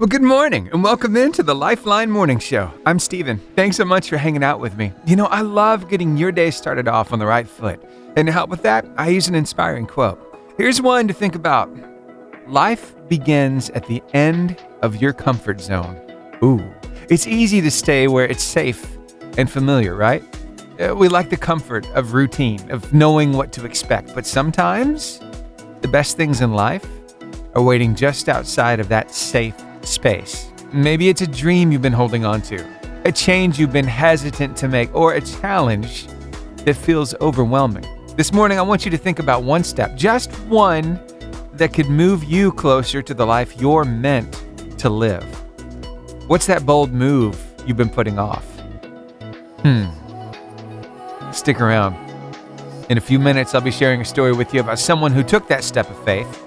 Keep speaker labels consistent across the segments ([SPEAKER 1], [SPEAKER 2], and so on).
[SPEAKER 1] Well, good morning and welcome into the Lifeline Morning Show. I'm Steven. Thanks so much for hanging out with me. You know, I love getting your day started off on the right foot. And to help with that, I use an inspiring quote. Here's one to think about. Life begins at the end of your comfort zone. Ooh, it's easy to stay where it's safe and familiar, right? We like the comfort of routine, of knowing what to expect. But sometimes the best things in life are waiting just outside of that safe space. Maybe it's a dream you've been holding on to, a change you've been hesitant to make, or a challenge that feels overwhelming. This morning, I want you to think about one step, just one, that could move you closer to the life you're meant to live. What's that bold move you've been putting off? Stick around. In a few minutes, I'll be sharing a story with you about someone who took that step of faith,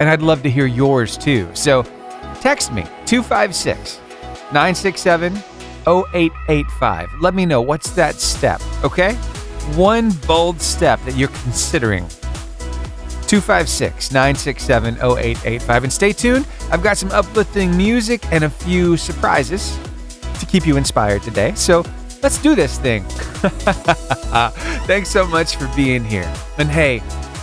[SPEAKER 1] and I'd love to hear yours too. So text me, 256-967-0885. Let me know, what's that step, okay? One bold step that you're considering. 256-967-0885. And stay tuned. I've got some uplifting music and a few surprises to keep you inspired today. So let's do this thing. Thanks so much for being here. And hey,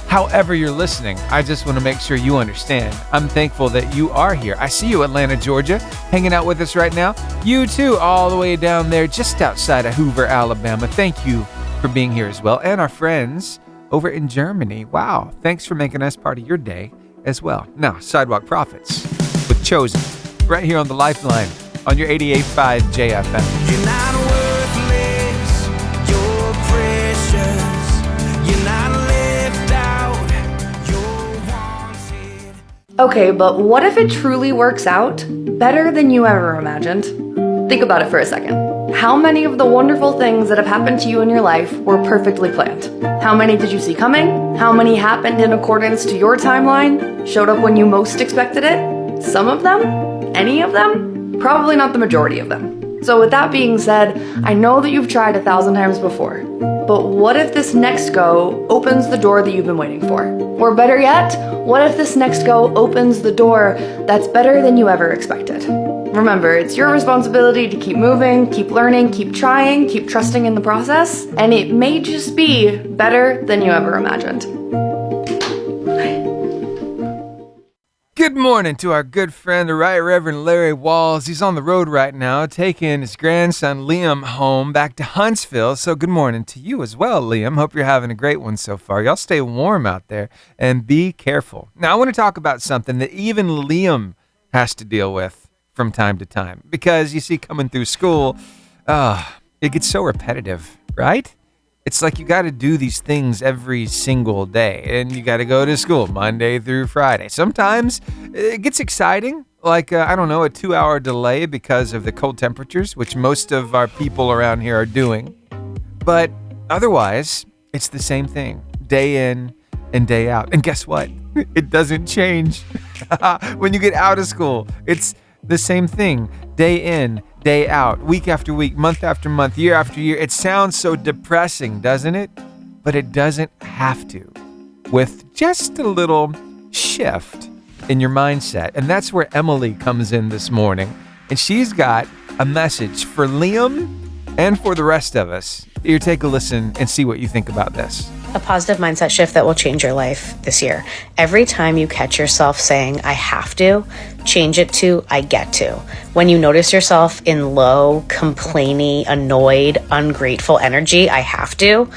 [SPEAKER 1] however you're listening, I just want to make sure you understand. I'm thankful that you are here. I see you, Atlanta, Georgia, hanging out with us right now. You too, all the way down there, just outside of Hoover, Alabama. Thank you for being here as well. And our friends over in Germany. Wow, thanks for making us part of your day as well. Now, Sidewalk Prophets with Chosen, right here on the Lifeline, on your 88.5 JFM.
[SPEAKER 2] You're not worthless, you're precious, you're not left out, you're wanted.
[SPEAKER 3] Okay, but what if it truly works out better than you ever imagined? Think about it for a second. How many of the wonderful things that have happened to you in your life were perfectly planned? How many did you see coming? How many happened in accordance to your timeline? Showed up when you most expected it? Some of them? Any of them? Probably not the majority of them. So with that being said, I know that you've tried 1,000 times before, but what if this next go opens the door that you've been waiting for? Or better yet, what if this next go opens the door that's better than you ever expected? Remember, it's your responsibility to keep moving, keep learning, keep trying, keep trusting in the process, and it may just be better than you ever imagined.
[SPEAKER 1] Good morning to our good friend, the Right Reverend Larry Walls. He's on the road right now, taking his grandson Liam home back to Huntsville. So good morning to you as well, Liam. Hope you're having a great one so far. Y'all stay warm out there and be careful. Now, I want to talk about something that even Liam has to deal with from time to time. Because, you see, coming through school, it gets so repetitive, right? It's like you got to do these things every single day, and you got to go to school Monday through Friday. Sometimes it gets exciting, like, a 2-hour delay because of the cold temperatures, which most of our people around here are doing. But otherwise, it's the same thing, day in and day out. And guess what? It doesn't change. When you get out of school, it's the same thing, day in, day out, week after week, month after month, year after year. It sounds so depressing, doesn't it? But it doesn't have to, with just a little shift in your mindset. And that's where Emily comes in this morning. And she's got a message for Liam and for the rest of us. Here, take a listen and see what you think about this.
[SPEAKER 4] A positive mindset shift that will change your life this year. Every time you catch yourself saying, I have to, change it to, I get to. When you notice yourself in low, complainy, annoyed, ungrateful energy, I have to,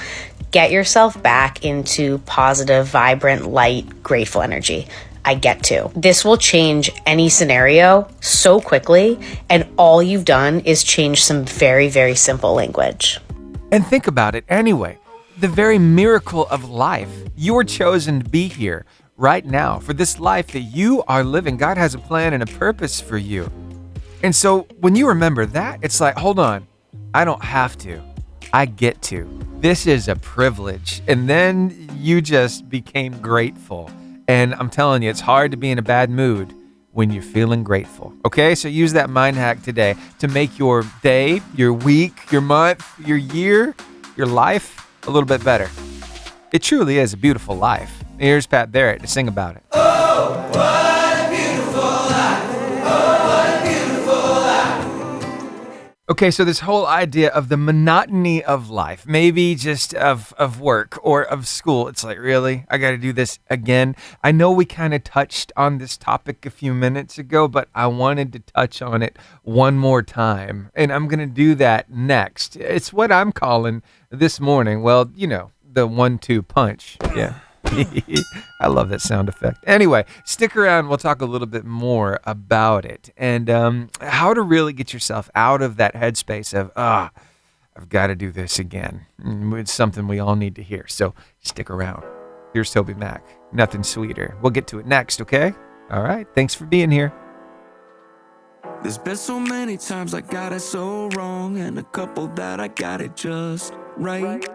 [SPEAKER 4] get yourself back into positive, vibrant, light, grateful energy. I get to. This will change any scenario so quickly, and all you've done is change some very, very simple language.
[SPEAKER 1] And think about it anyway. The very miracle of life. You were chosen to be here right now for this life that you are living. God has a plan and a purpose for you. And so when you remember that, it's like, hold on, I don't have to. I get to. This is a privilege. And then you just became grateful. And I'm telling you, it's hard to be in a bad mood when you're feeling grateful. Okay, so use that mind hack today to make your day, your week, your month, your year, your life a little bit better. It truly is a beautiful life. Here's Pat Barrett to sing about it.
[SPEAKER 2] Oh, what a beautiful life. Oh, what a
[SPEAKER 1] Okay, so this whole idea of the monotony of life, maybe just of work or of school, it's like, really? I got to do this again? I know we kind of touched on this topic a few minutes ago, but I wanted to touch on it one more time, and I'm going to do that next. It's what I'm calling this morning, well, the 1-2 punch. Yeah. I love that sound effect. Anyway, stick around. We'll talk a little bit more about it and how to really get yourself out of that headspace of, I've got to do this again. It's something we all need to hear. So stick around. Here's Toby Mac. Nothing sweeter. We'll get to it next, okay? All right. Thanks for being here.
[SPEAKER 2] There's been so many times I got it so wrong, and a couple that I got it just right.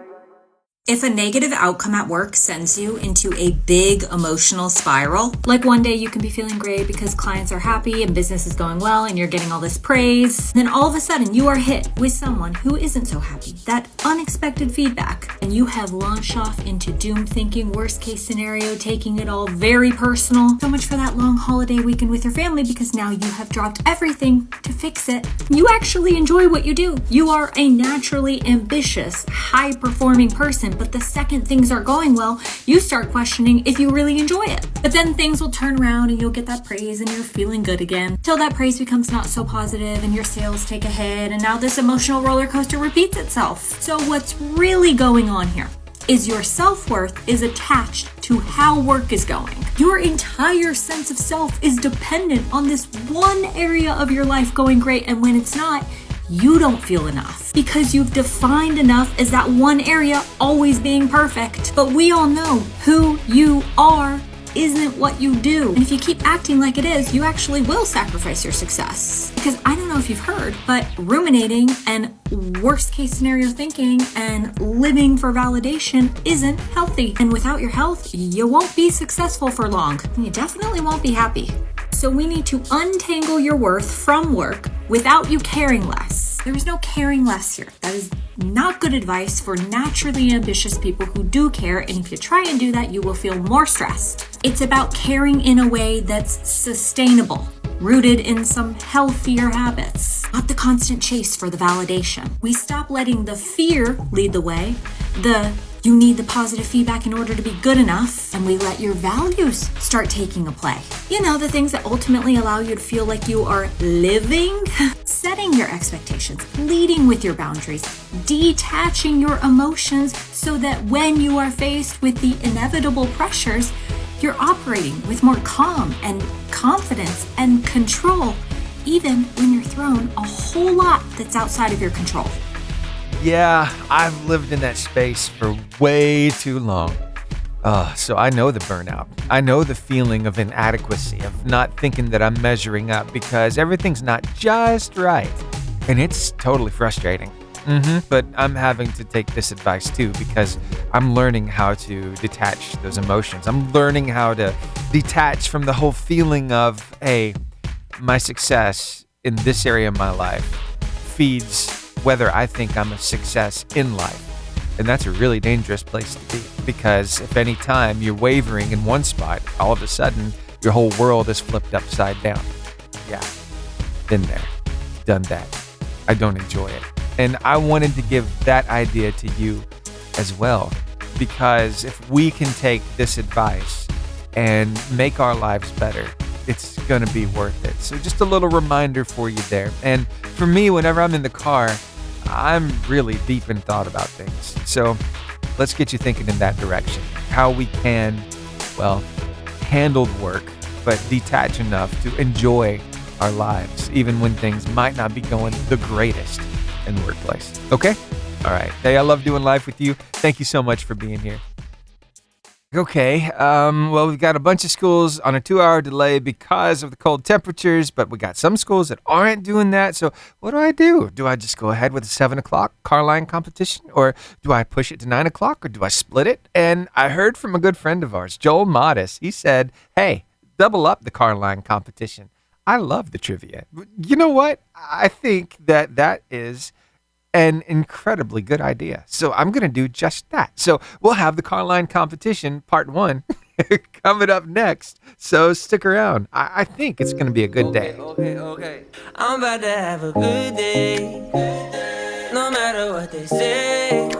[SPEAKER 5] If a negative outcome at work sends you into a big emotional spiral, like one day you can be feeling great because clients are happy and business is going well and you're getting all this praise, then all of a sudden you are hit with someone who isn't so happy, that unexpected feedback, and you have launched off into doom thinking, worst case scenario, taking it all very personal. So much for that long holiday weekend with your family because now you have dropped everything to fix it. You actually enjoy what you do. You are a naturally ambitious, high-performing person. But the second things are going well, you start questioning if you really enjoy it. But then things will turn around and you'll get that praise and you're feeling good again. Till that praise becomes not so positive and your sales take a hit, and now this emotional roller coaster repeats itself. So what's really going on here is your self-worth is attached to how work is going. Your entire sense of self is dependent on this one area of your life going great, and when it's not, you don't feel enough because you've defined enough as that one area always being perfect. But we all know who you are isn't what you do. And if you keep acting like it is, you actually will sacrifice your success. Because I don't know if you've heard, but ruminating and worst case scenario thinking and living for validation isn't healthy. And without your health, you won't be successful for long. And you definitely won't be happy. So we need to untangle your worth from work without you caring less. There is no caring less here. That is not good advice for naturally ambitious people who do care, and if you try and do that, you will feel more stressed. It's about caring in a way that's sustainable, rooted in some healthier habits, not the constant chase for the validation. We stop letting the fear lead the way, you need the positive feedback in order to be good enough, and we let your values start taking a play. You know, the things that ultimately allow you to feel like you are living, setting your expectations, leading with your boundaries, detaching your emotions so that when you are faced with the inevitable pressures, you're operating with more calm and confidence and control, even when you're thrown a whole lot that's outside of your control.
[SPEAKER 1] Yeah, I've lived in that space for way too long. So I know the burnout. I know the feeling of inadequacy, of not thinking that I'm measuring up because everything's not just right. And it's totally frustrating. But I'm having to take this advice too because I'm learning how to detach those emotions. I'm learning how to detach from the whole feeling of, hey, my success in this area of my life feeds whether I think I'm a success in life. And that's a really dangerous place to be because if any time you're wavering in one spot, all of a sudden your whole world is flipped upside down. Yeah, been there, done that. I don't enjoy it. And I wanted to give that idea to you as well because if we can take this advice and make our lives better, it's going to be worth it. So just a little reminder for you there. And for me, whenever I'm in the car, I'm really deep in thought about things. So let's get you thinking in that direction. How we can, handle work, but detach enough to enjoy our lives, even when things might not be going the greatest in the workplace. Okay? All right. Hey, I love doing life with you. Thank you so much for being here. Okay, we've got a bunch of schools on a 2-hour delay because of the cold temperatures, but we got some schools that aren't doing that. So what do? Do I just go ahead with a 7 o'clock car line competition, or do I push it to 9 o'clock, or do I split it? And I heard from a good friend of ours, Joel Modis. He said, hey, double up the car line competition. I love the trivia. You know what? I think that is an incredibly good idea. So I'm going to do just that. So we'll have the car line competition part 1 coming up next. So stick around. I think it's going to be a good day.
[SPEAKER 2] Okay. I'm about to have a good day. No matter what they say.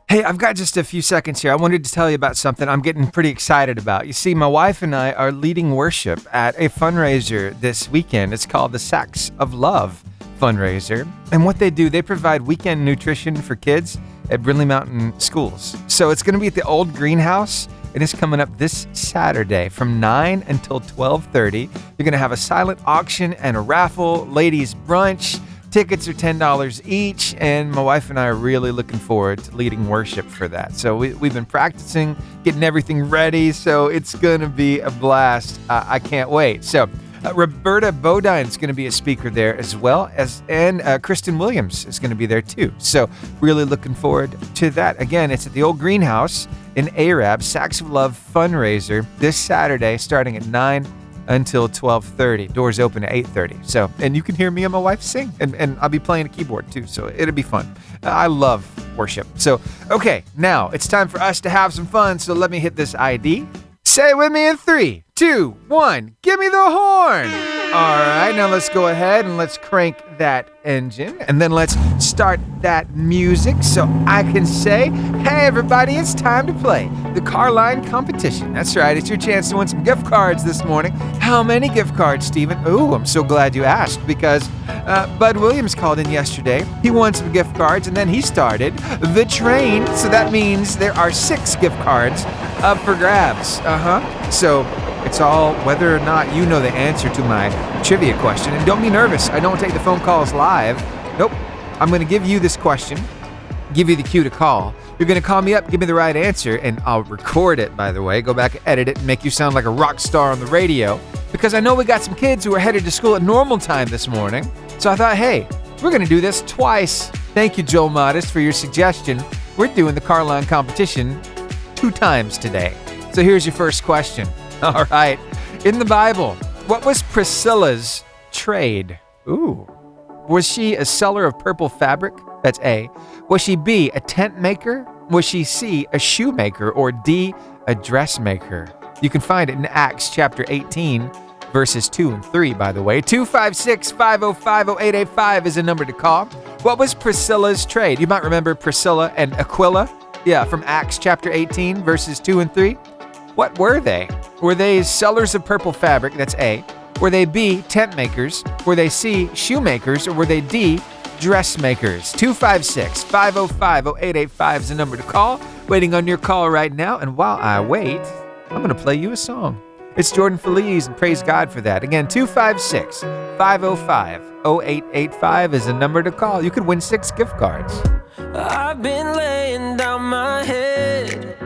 [SPEAKER 1] Hey, I've got just a few seconds here. I wanted to tell you about something I'm getting pretty excited about. You see, my wife and I are leading worship at a fundraiser this weekend. It's called the Sacks of Love fundraiser. And what they do, they provide weekend nutrition for kids at Brindley Mountain schools. So it's going to be at the old greenhouse, and it's coming up this Saturday from 9 until 12:30. You're going to have a silent auction and a raffle, ladies brunch. Tickets are $10 each, and my wife and I are really looking forward to leading worship for that. So we've been practicing, getting everything ready, so it's going to be a blast. I can't wait. So Roberta Bodine is going to be a speaker there as well, and Kristen Williams is going to be there too. So really looking forward to that. Again, it's at the old greenhouse in Arab, Sacks of Love fundraiser this Saturday starting at 9 until 12:30. Doors open at 8:30. So, and you can hear me and my wife sing, and I'll be playing a keyboard too. So it'll be fun. I love worship. So, okay, now it's time for us to have some fun. So let me hit this ID. Say it with me in 3, 2, 1. Give me the horn. All right, now let's go ahead and let's crank that engine, and then let's start that music so I can say, hey everybody, it's time to play the car line competition. That's right, it's your chance to win some gift cards this morning. How many gift cards, Steven? Ooh, I'm so glad you asked, because Bud Williams called in yesterday. He won some gift cards, and then he started the train, so that means there are 6 gift cards up for grabs. So it's all whether or not you know the answer to my trivia question. And don't be nervous. I don't take the phone calls live. Nope. I'm going to give you this question, give you the cue to call. You're going to call me up, give me the right answer, and I'll record it, by the way. Go back and edit it and make you sound like a rock star on the radio. Because I know we got some kids who are headed to school at normal time this morning. So I thought, hey, we're going to do this twice. Thank you, Joel Modest, for your suggestion. We're doing the car line competition 2 times today. So here's your first question. All right. In the Bible, what was Priscilla's trade? Ooh. Was she a seller of purple fabric? That's A. Was she B, a tent maker? Was she C, a shoemaker? Or D, a dressmaker? You can find it in Acts chapter 18, verses 2 and 3, by the way. 256-505-0885 is a number to call. What was Priscilla's trade? You might remember Priscilla and Aquila. Yeah, from Acts chapter 18, verses 2 and 3. What were they? Were they sellers of purple fabric? That's A. Were they B, tent makers? Were they C, shoemakers? Or were they D, dressmakers? 256-505-0885 is the number to call. Waiting on your call right now. And while I wait, I'm going to play you a song. It's Jordan Feliz, and praise God for that. Again, 256-505-0885 is the number to call. You could win 6 gift cards.
[SPEAKER 2] I've been laying down my head,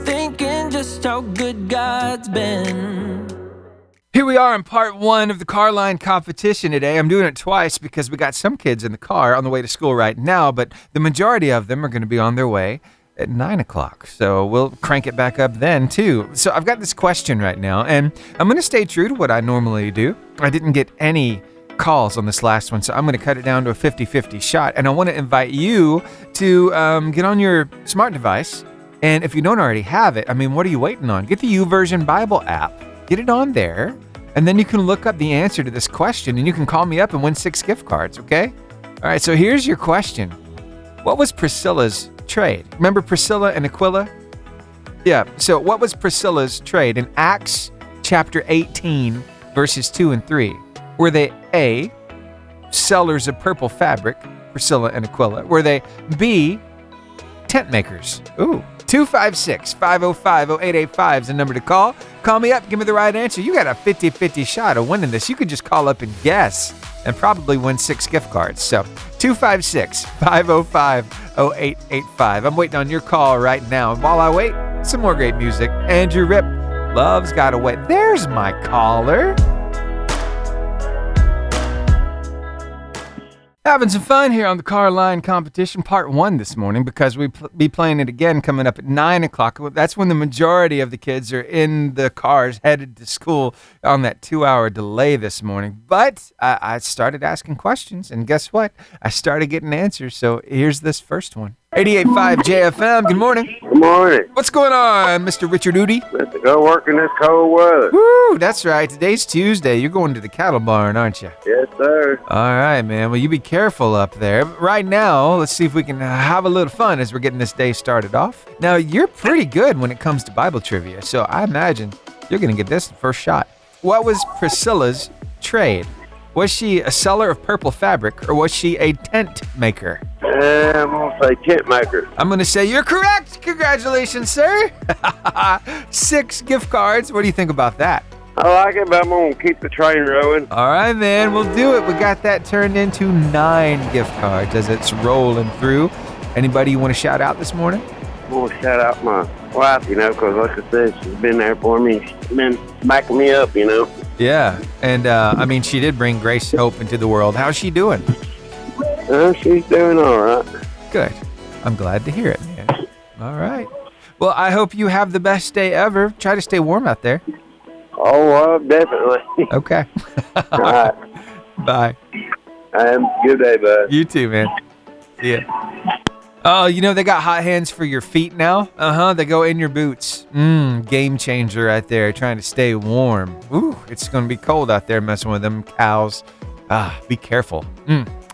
[SPEAKER 2] thinking just how good God's been.
[SPEAKER 1] Here we are in part 1 of the car line competition today. I'm doing it twice because we got some kids in the car on the way to school right now, but the majority of them are going to be on their way at 9 o'clock. So we'll crank it back up then too. So I've got this question right now, and I'm going to stay true to what I normally do. I didn't get any calls on this last one, so I'm going to cut it down to a 50-50 shot. And I want to invite you to get on your smart device. And if you don't already have it, what are you waiting on? Get the YouVersion Bible app. Get it on there. And then you can look up the answer to this question, and you can call me up and win 6 gift cards, okay? All right, so here's your question. What was Priscilla's trade? Remember Priscilla and Aquila? Yeah, so what was Priscilla's trade? In Acts chapter 18, verses 2 and 3, were they A, sellers of purple fabric, Priscilla and Aquila? Were they B, tent makers? Ooh. 256-505-0885 is the number to call. Call me up, give me the right answer. You got a 50-50 shot of winning this. You could just call up and guess and probably win 6 gift cards. So 256-505-0885. I'm waiting on your call right now. And while I wait, some more great music. Andrew Ripp, Love's Got a Way. There's my caller. Having some fun here on the car line competition, part 1 this morning, because we'll be playing it again coming up at 9 o'clock. That's when the majority of the kids are in the cars headed to school on that 2-hour delay this morning. But I started asking questions, and guess what? I started getting answers. So here's this first one. 88.5 JFM, good morning.
[SPEAKER 6] Good morning.
[SPEAKER 1] What's going on, Mr. Richard Udi?
[SPEAKER 6] Let's go work in this cold weather.
[SPEAKER 1] Woo, that's right. Today's Tuesday. You're going to the cattle barn, aren't you?
[SPEAKER 6] Yes, sir.
[SPEAKER 1] All right, man. Well, you be careful up there. Right now, let's see if we can have a little fun as we're getting this day started off. Now, you're pretty good when it comes to Bible trivia, so I imagine you're going to get this the first shot. What was Priscilla's trade? Was she a seller of purple fabric, or was she a tent maker?
[SPEAKER 6] I'm going to say tent maker.
[SPEAKER 1] I'm going to say you're correct. Congratulations, sir. 6 gift cards. What do you think about that?
[SPEAKER 6] I like it, but I'm going to keep the train rolling.
[SPEAKER 1] All right, man. We'll do it. We got that turned into 9 gift cards as it's rolling through. Anybody you want to shout out this morning?
[SPEAKER 6] I'm going to shout out my wife, because like I said, she's been there for me. She's been backing me up,
[SPEAKER 1] Yeah. And, she did bring Grace Hope into the world. How's she doing?
[SPEAKER 6] She's doing all right.
[SPEAKER 1] Good. I'm glad to hear it, man. All right. Well, I hope you have the best day ever. Try to stay warm out there.
[SPEAKER 6] Oh, definitely.
[SPEAKER 1] Okay.
[SPEAKER 6] All right.
[SPEAKER 1] Bye.
[SPEAKER 6] Have a good day, bud.
[SPEAKER 1] You too, man. See ya. Oh, they got hot hands for your feet now? They go in your boots. Game changer right there, trying to stay warm. Ooh, it's going to be cold out there messing with them cows. Be careful.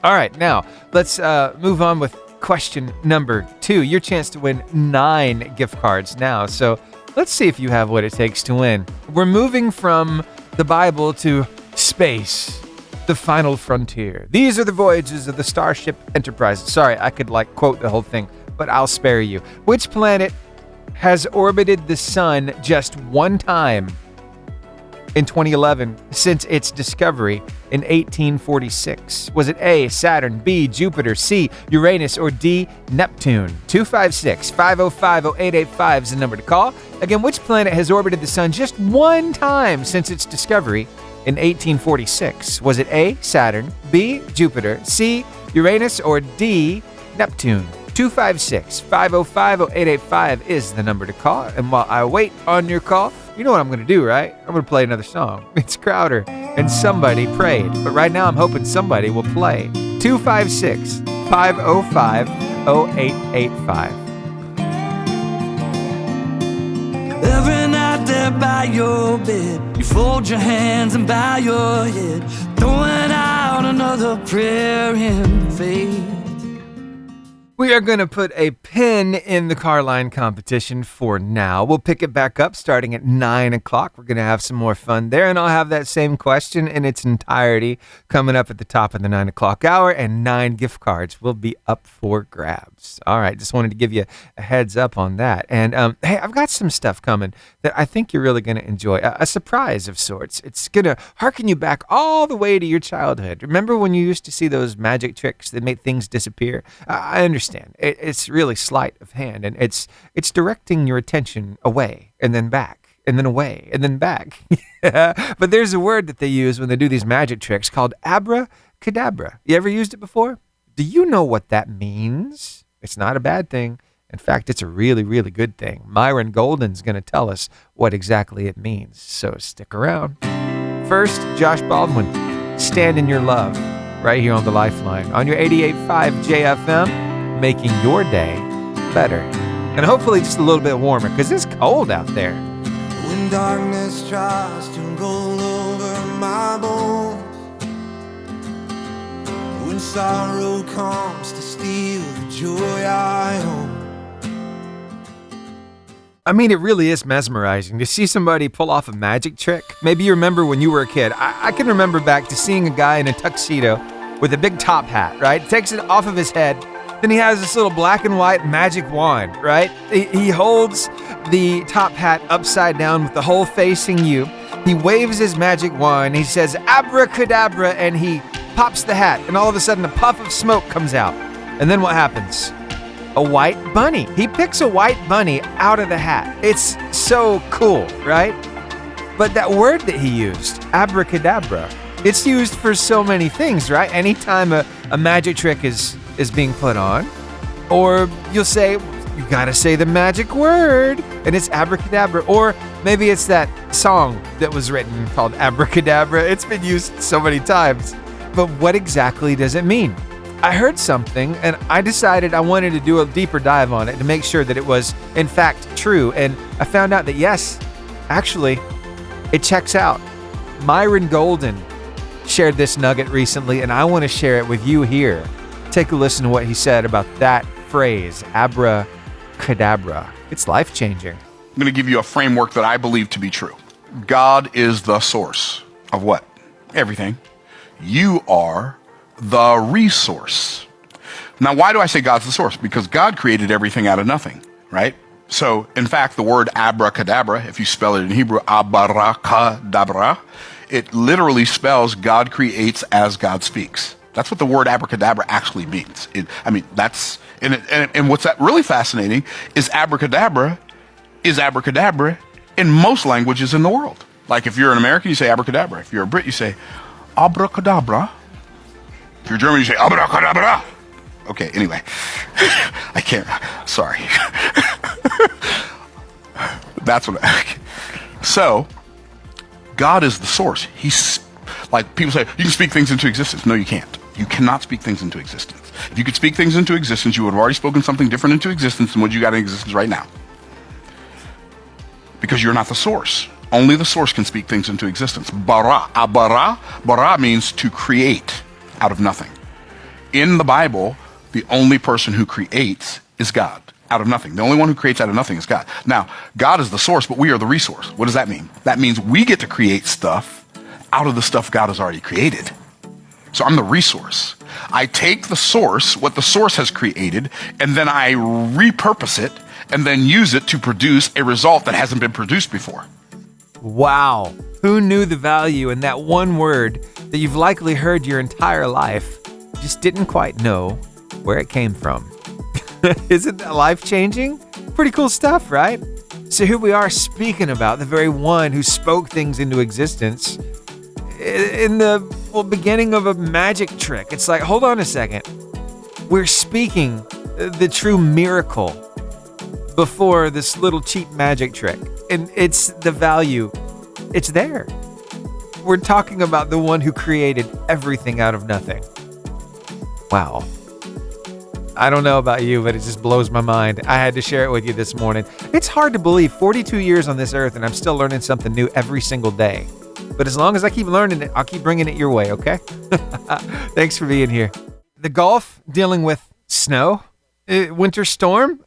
[SPEAKER 1] All right, now, let's move on with question number 2. Your chance to win 9 gift cards now. So let's see if you have what it takes to win. We're moving from the Bible to space. The final frontier. These are the voyages of the Starship Enterprise. Sorry, I could quote the whole thing, but I'll spare you. Which planet has orbited the sun just one time in 2011 since its discovery in 1846? Was it A, Saturn, B, Jupiter, C, Uranus, or D, Neptune? 256-505-0885 is the number to call. Again, which planet has orbited the sun just one time since its discovery in 1846? Was it A, Saturn, B, Jupiter, C, Uranus, or D, Neptune? 256-505-0885 is the number to call. And while I wait on your call, you know what I'm going to do, right? I'm going to play another song. It's Crowder and Somebody Prayed. But right now I'm hoping somebody will play 256-505-0885.
[SPEAKER 2] Every night there by your bed, you fold your hands and bow your head, throwing out another prayer in faith.
[SPEAKER 1] We are going to put a pin in the car line competition for now. We'll pick it back up starting at 9 o'clock. We're going to have some more fun there, and I'll have that same question in its entirety coming up at the top of the 9 o'clock hour, and 9 gift cards will be up for grabs. All right, just wanted to give you a heads up on that. And hey, I've got some stuff coming that I think you're really going to enjoy, a surprise of sorts. It's going to harken you back all the way to your childhood. Remember when you used to see those magic tricks that made things disappear? I understand. It's really sleight of hand, and it's directing your attention away and then back and then away and then back. But there's a word that they use when they do these magic tricks called abracadabra. You ever used it before? Do you know what that means? It's not a bad thing. In fact, it's a really, really good thing. Myron Golden's going to tell us what exactly it means, so stick around. First, Josh Baldwin, Stand in Your Love, right here on the Lifeline, on your 88.5 JFM. Making your day better. And hopefully just a little bit warmer, because it's cold out there.
[SPEAKER 2] When darkness tries to roll over my bones, when sorrow comes to steal the joy I own.
[SPEAKER 1] I mean, it really is mesmerizing to see somebody pull off a magic trick. Maybe you remember when you were a kid. I can remember back to seeing a guy in a tuxedo with a big top hat, right? Takes it off of his head. Then he has this little black and white magic wand, right? He holds the top hat upside down with the hole facing you. He waves his magic wand. He says, abracadabra, and he pops the hat. And all of a sudden, a puff of smoke comes out. And then what happens? A white bunny. He picks a white bunny out of the hat. It's so cool, right? But that word that he used, abracadabra, it's used for so many things, right? Anytime a magic trick is being put on, or you'll say, you gotta say the magic word, and it's abracadabra. Or maybe it's that song that was written called Abracadabra. It's been used so many times. But what exactly does it mean? I heard something and I decided I wanted to do a deeper dive on it to make sure that it was in fact true. And I found out that yes, actually, it checks out. Myron Golden shared this nugget recently and I want to share it with you here. Take a listen to what he said about that phrase, abracadabra. It's life-changing.
[SPEAKER 7] I'm going to give you a framework that I believe to be true. God is the source of what? Everything. You are the resource. Now, why do I say God's the source? Because God created everything out of nothing, right? So, in fact, the word abracadabra, if you spell it in Hebrew, abracadabra, it literally spells God creates as God speaks. That's what the word abracadabra actually means. And what's that really fascinating is abracadabra in most languages in the world. Like if you're an American, you say abracadabra. If you're a Brit, you say abracadabra. If you're German, you say abracadabra. Okay, anyway. I can't, sorry. So, God is the source. He's, like people say, you can speak things into existence. No, you can't. You cannot speak things into existence. If you could speak things into existence, you would have already spoken something different into existence than what you got in existence right now. Because you're not the source. Only the source can speak things into existence. Bara means to create out of nothing. In the Bible, the only person who creates is God, out of nothing. The only one who creates out of nothing is God. Now, God is the source, but we are the resource. What does that mean? That means we get to create stuff out of the stuff God has already created. So I'm the resource. I take the source, what the source has created, and then I repurpose it and then use it to produce a result that hasn't been produced before.
[SPEAKER 1] Wow. Who knew the value in that one word that you've likely heard your entire life, just didn't quite know where it came from? Isn't that life-changing? Pretty cool stuff, right? So here we are speaking about the very one who spoke things into existence in the beginning of a magic trick. It's like, hold on a second. We're speaking the true miracle before this little cheap magic trick. And it's the value. It's there. We're talking about the one who created everything out of nothing. Wow. I don't know about you, but it just blows my mind. I had to share it with you this morning. It's hard to believe 42 years on this earth and I'm still learning something new every single day. But as long as I keep learning it, I'll keep bringing it your way, okay? Thanks for being here. The Gulf dealing with snow, winter storm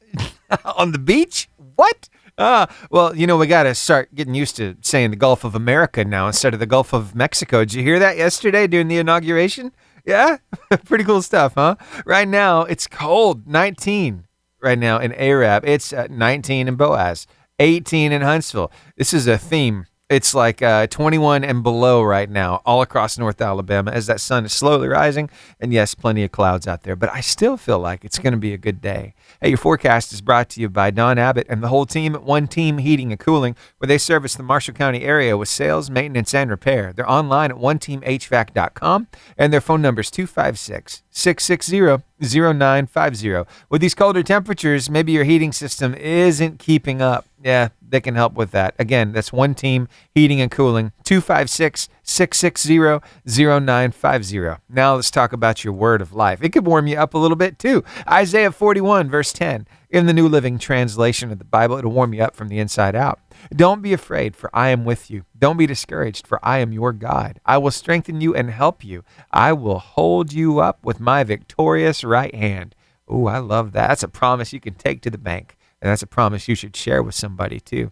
[SPEAKER 1] on the beach. What? Well, we got to start getting used to saying the Gulf of America now instead of the Gulf of Mexico. Did you hear that yesterday during the inauguration? Yeah? Pretty cool stuff, huh? Right now, it's cold. 19 right now in Arab. It's 19 in Boaz, 18 in Huntsville. This is a theme. It's like 21 and below right now, all across North Alabama as that sun is slowly rising. And yes, plenty of clouds out there, but I still feel like it's going to be a good day. Hey, your forecast is brought to you by Don Abbott and the whole team at One Team Heating and Cooling, where they service the Marshall County area with sales, maintenance, and repair. They're online at oneteamhvac.com, and their phone number is 256-660-0950. With these colder temperatures, maybe your heating system isn't keeping up. Yeah, they can help with that. Again, that's One Team Heating and Cooling, 256-660-0950. Now let's talk about your word of life. It could warm you up a little bit too. Isaiah 41, verse 10. In the New Living Translation of the Bible, it'll warm you up from the inside out. Don't be afraid, for I am with you. Don't be discouraged, for I am your God. I will strengthen you and help you. I will hold you up with my victorious right hand. Ooh, I love that. That's a promise you can take to the bank. And that's a promise you should share with somebody too,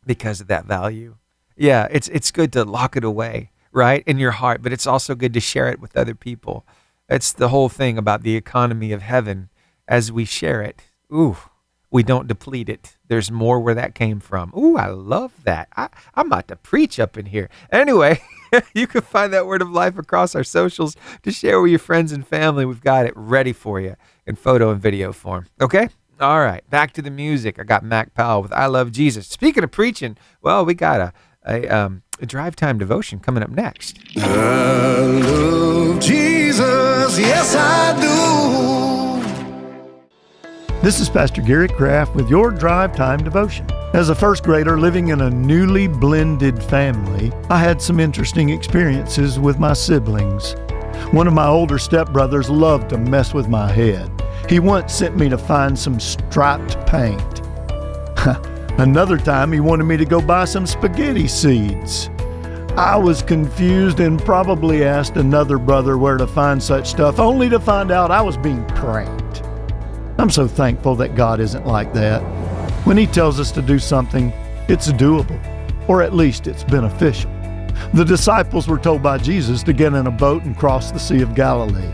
[SPEAKER 1] because of that value. Yeah, it's good to lock it away, right, in your heart, but it's also good to share it with other people. It's the whole thing about the economy of heaven. As we share it, ooh, we don't deplete it. There's more where that came from. Ooh, I love that. I'm about to preach up in here. Anyway, you can find that word of life across our socials to share with your friends and family. We've got it ready for you in photo and video form. Okay? All right, back to the music. I got Mac Powell with I Love Jesus. Speaking of preaching, well, we got a drive time devotion coming up next.
[SPEAKER 2] I love Jesus, yes I do.
[SPEAKER 8] This is Pastor Garrett Kraft with your Drive Time Devotion. As a first grader living in a newly blended family, I had some interesting experiences with my siblings. One of my older stepbrothers loved to mess with my head. He once sent me to find some striped paint. Another time he wanted me to go buy some spaghetti seeds. I was confused and probably asked another brother where to find such stuff, only to find out I was being pranked. I'm so thankful that God isn't like that. When He tells us to do something, it's doable, or at least it's beneficial. The disciples were told by Jesus to get in a boat and cross the Sea of Galilee.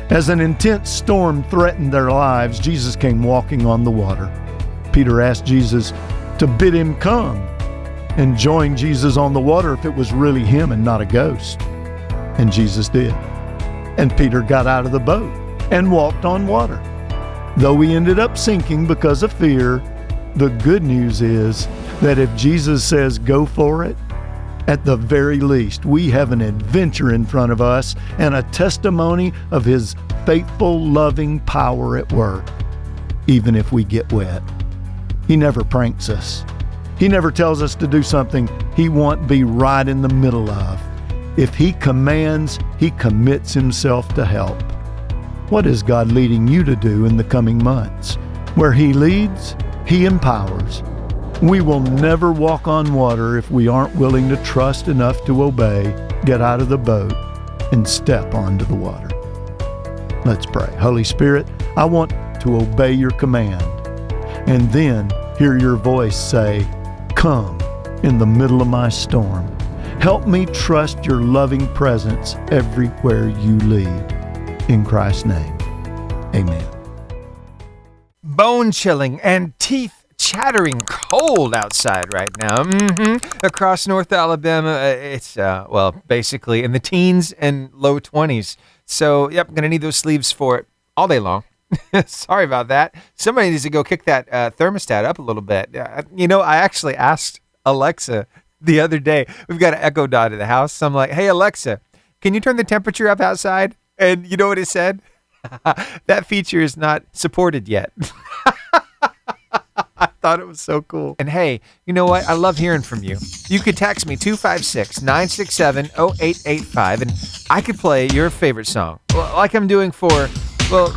[SPEAKER 8] As an intense storm threatened their lives, Jesus came walking on the water. Peter asked Jesus to bid him come and join Jesus on the water if it was really him and not a ghost. And Jesus did. And Peter got out of the boat and walked on water. Though he ended up sinking because of fear, the good news is that if Jesus says go for it, at the very least, we have an adventure in front of us and a testimony of His faithful, loving power at work, even if we get wet. He never pranks us. He never tells us to do something He won't be right in the middle of. If He commands, He commits Himself to help. What is God leading you to do in the coming months? Where He leads, He empowers. We will never walk on water if we aren't willing to trust enough to obey, get out of the boat, and step onto the water. Let's pray. Holy Spirit, I want to obey Your command, and then hear Your voice say, "Come," in the middle of my storm. Help me trust Your loving presence everywhere You lead. In Christ's name, amen.
[SPEAKER 1] Bone-chilling and teeth-chattering cold outside right now. Across North Alabama, it's, basically in the teens and low 20s. So, yep, going to need those sleeves for it all day long. Sorry about that. Somebody needs to go kick that thermostat up a little bit. I actually asked Alexa the other day. We've got an Echo Dot at the house. So I'm like, hey, Alexa, can you turn the temperature up outside? And you know what it said? That feature is not supported yet. I thought it was so cool. And hey, you know what? I love hearing from you. You could text me 256-967-0885 and I could play your favorite song. Well, like I'm doing for,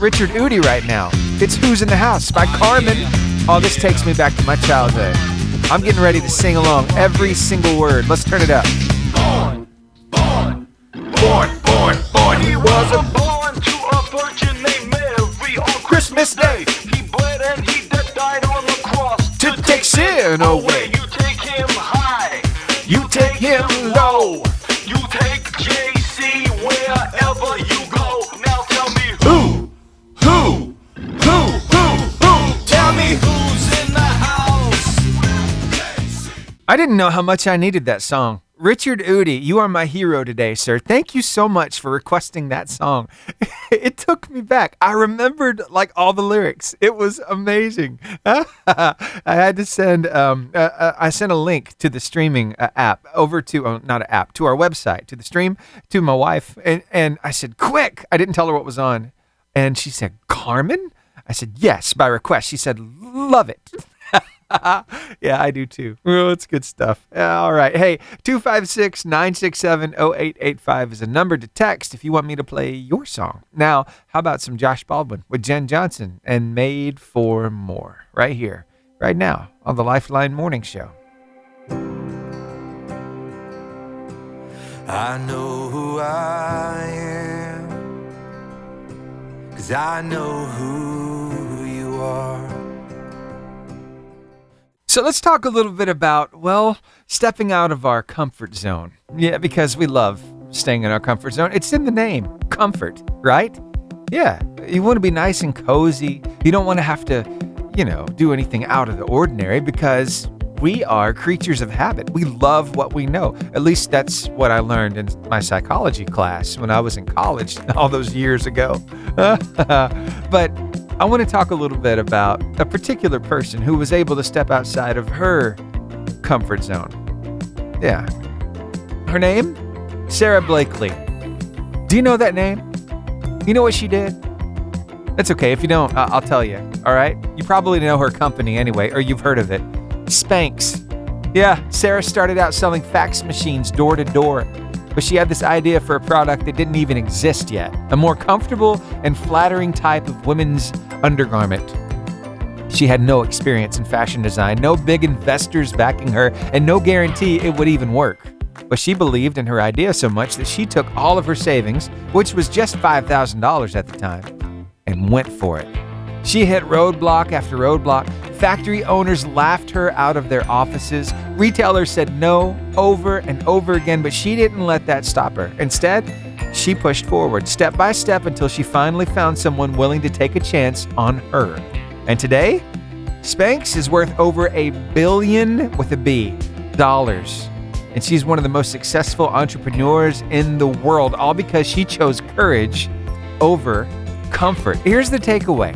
[SPEAKER 1] Richard Udy right now. It's Who's in the House by Carmen. Oh, this takes me back to my childhood. I'm getting ready to sing along every single word. Let's turn it up. Born. He wasn't born to a virgin named Mary on Christmas Day. He bled and he died on the cross to take sin away. You take him high, you take him low, you take JC wherever you go. Now tell me who? Tell me who's in the house. I didn't know how much I needed that song. Richard Udy, you are my hero today, sir. Thank you so much for requesting that song. It took me back. I remembered all the lyrics. It was amazing. I had to send I sent a link to the streaming app over to not an app, to our website, to the stream, to my wife, and I said, quick. I didn't tell her what was on, and she said, Carmen? I said, yes, by request. She said, love it. Yeah, I do too. Well, it's good stuff. All right. Hey, 256-967-0885 is a number to text if you want me to play your song. Now, how about some Josh Baldwin with Jen Johnson and Made for More right here, right now on the Lifeline Morning Show.
[SPEAKER 2] I know who I am, 'cause I know who you are.
[SPEAKER 1] So let's talk a little bit about, stepping out of our comfort zone. Yeah, because we love staying in our comfort zone. It's in the name, comfort, right? Yeah, you want to be nice and cozy. You don't want to have to, do anything out of the ordinary because we are creatures of habit. We love what we know. At least that's what I learned in my psychology class when I was in college all those years ago. But I want to talk a little bit about a particular person who was able to step outside of her comfort zone. Yeah. Her name? Sara Blakely. Do you know that name? You know what she did? That's okay. If you don't, I'll tell you. All right? You probably know her company anyway, or you've heard of it. Spanx. Yeah, Sara started out selling fax machines door to door. but she had this idea for a product that didn't even exist yet, a more comfortable and flattering type of women's undergarment. She had no experience in fashion design, no big investors backing her, and no guarantee it would even work. But she believed in her idea so much that she took all of her savings, which was just $5,000 at the time, and went for it. She hit roadblock after roadblock. Factory owners laughed her out of their offices. Retailers said no over and over again, but she didn't let that stop her. Instead, she pushed forward step by step until she finally found someone willing to take a chance on her. And today, Spanx is worth over $1 billion with a B dollars. And she's one of the most successful entrepreneurs in the world, all because she chose courage over comfort. Here's the takeaway.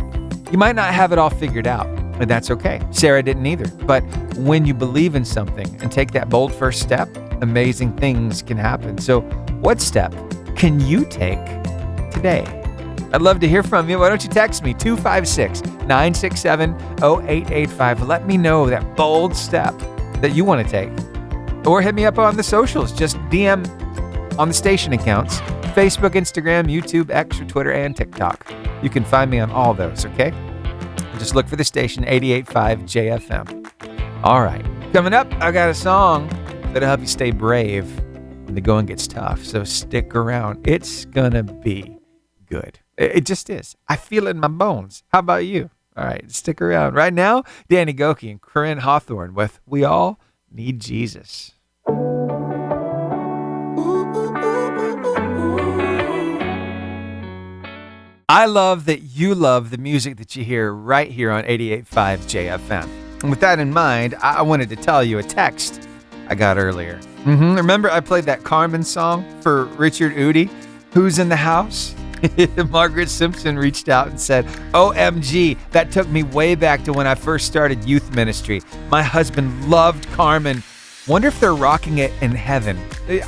[SPEAKER 1] You might not have it all figured out, and that's okay. Sara didn't either. But when you believe in something and take that bold first step, amazing things can happen. So what step can you take today? I'd love to hear from you. Why don't you text me, 256-967-0885. Let me know that bold step that you want to take. Or hit me up on the socials. Just DM on the station accounts, Facebook, Instagram, YouTube, X, or Twitter, and TikTok. You can find me on all those, okay? Just look for the station, 88.5 JFM. All right. Coming up, I got a song that'll help you stay brave when the going gets tough. So stick around. It's gonna be good. It just is. I feel it in my bones. How about you? All right, stick around. Right now, Danny Goki and Corinne Hawthorne with We All Need Jesus. I love that you love the music that you hear right here on 88.5 JFM. And with that in mind, I wanted to tell you a text I got earlier. Remember I played that Carmen song for Richard Udi, Who's in the House? Margaret Simpson reached out and said, OMG, that took me way back to when I first started youth ministry. My husband loved Carmen. Wonder if they're rocking it in heaven.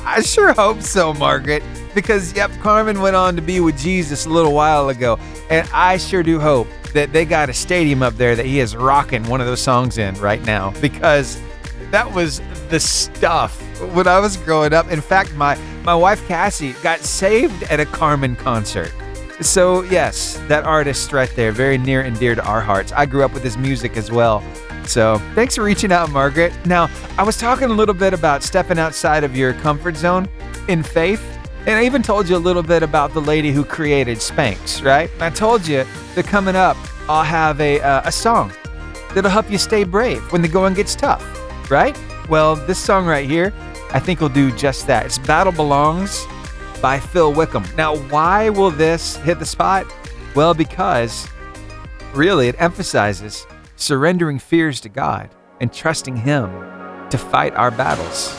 [SPEAKER 1] I sure hope so, Margaret, because, yep, Carmen went on to be with Jesus a little while ago, and I sure do hope that they got a stadium up there that he is rocking one of those songs in right now, because that was the stuff when I was growing up. In fact, my wife Cassie got saved at a Carmen concert. So yes, that artist right there, very near and dear to our hearts. I grew up with his music as well. So thanks for reaching out, Margaret. Now, I was talking a little bit about stepping outside of your comfort zone in faith. And I even told you a little bit about the lady who created Spanx, right? I told you that coming up, I'll have a song that'll help you stay brave when the going gets tough, right? Well, this song right here, I think will do just that. It's Battle Belongs by Phil Wickham. Now, why will this hit the spot? Well, because really it emphasizes surrendering fears to God and trusting Him to fight our battles.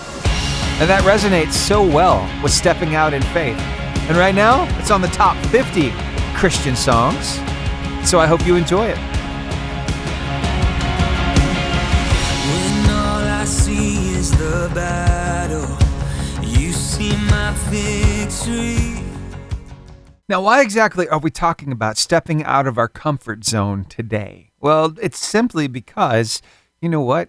[SPEAKER 1] And that resonates so well with stepping out in faith. And right now, it's on the top 50 Christian songs. So I hope you enjoy it.
[SPEAKER 2] When all I see is the battle, you see my victory.
[SPEAKER 1] Now, why exactly are we talking about stepping out of our comfort zone today? Well, it's simply because, you know what?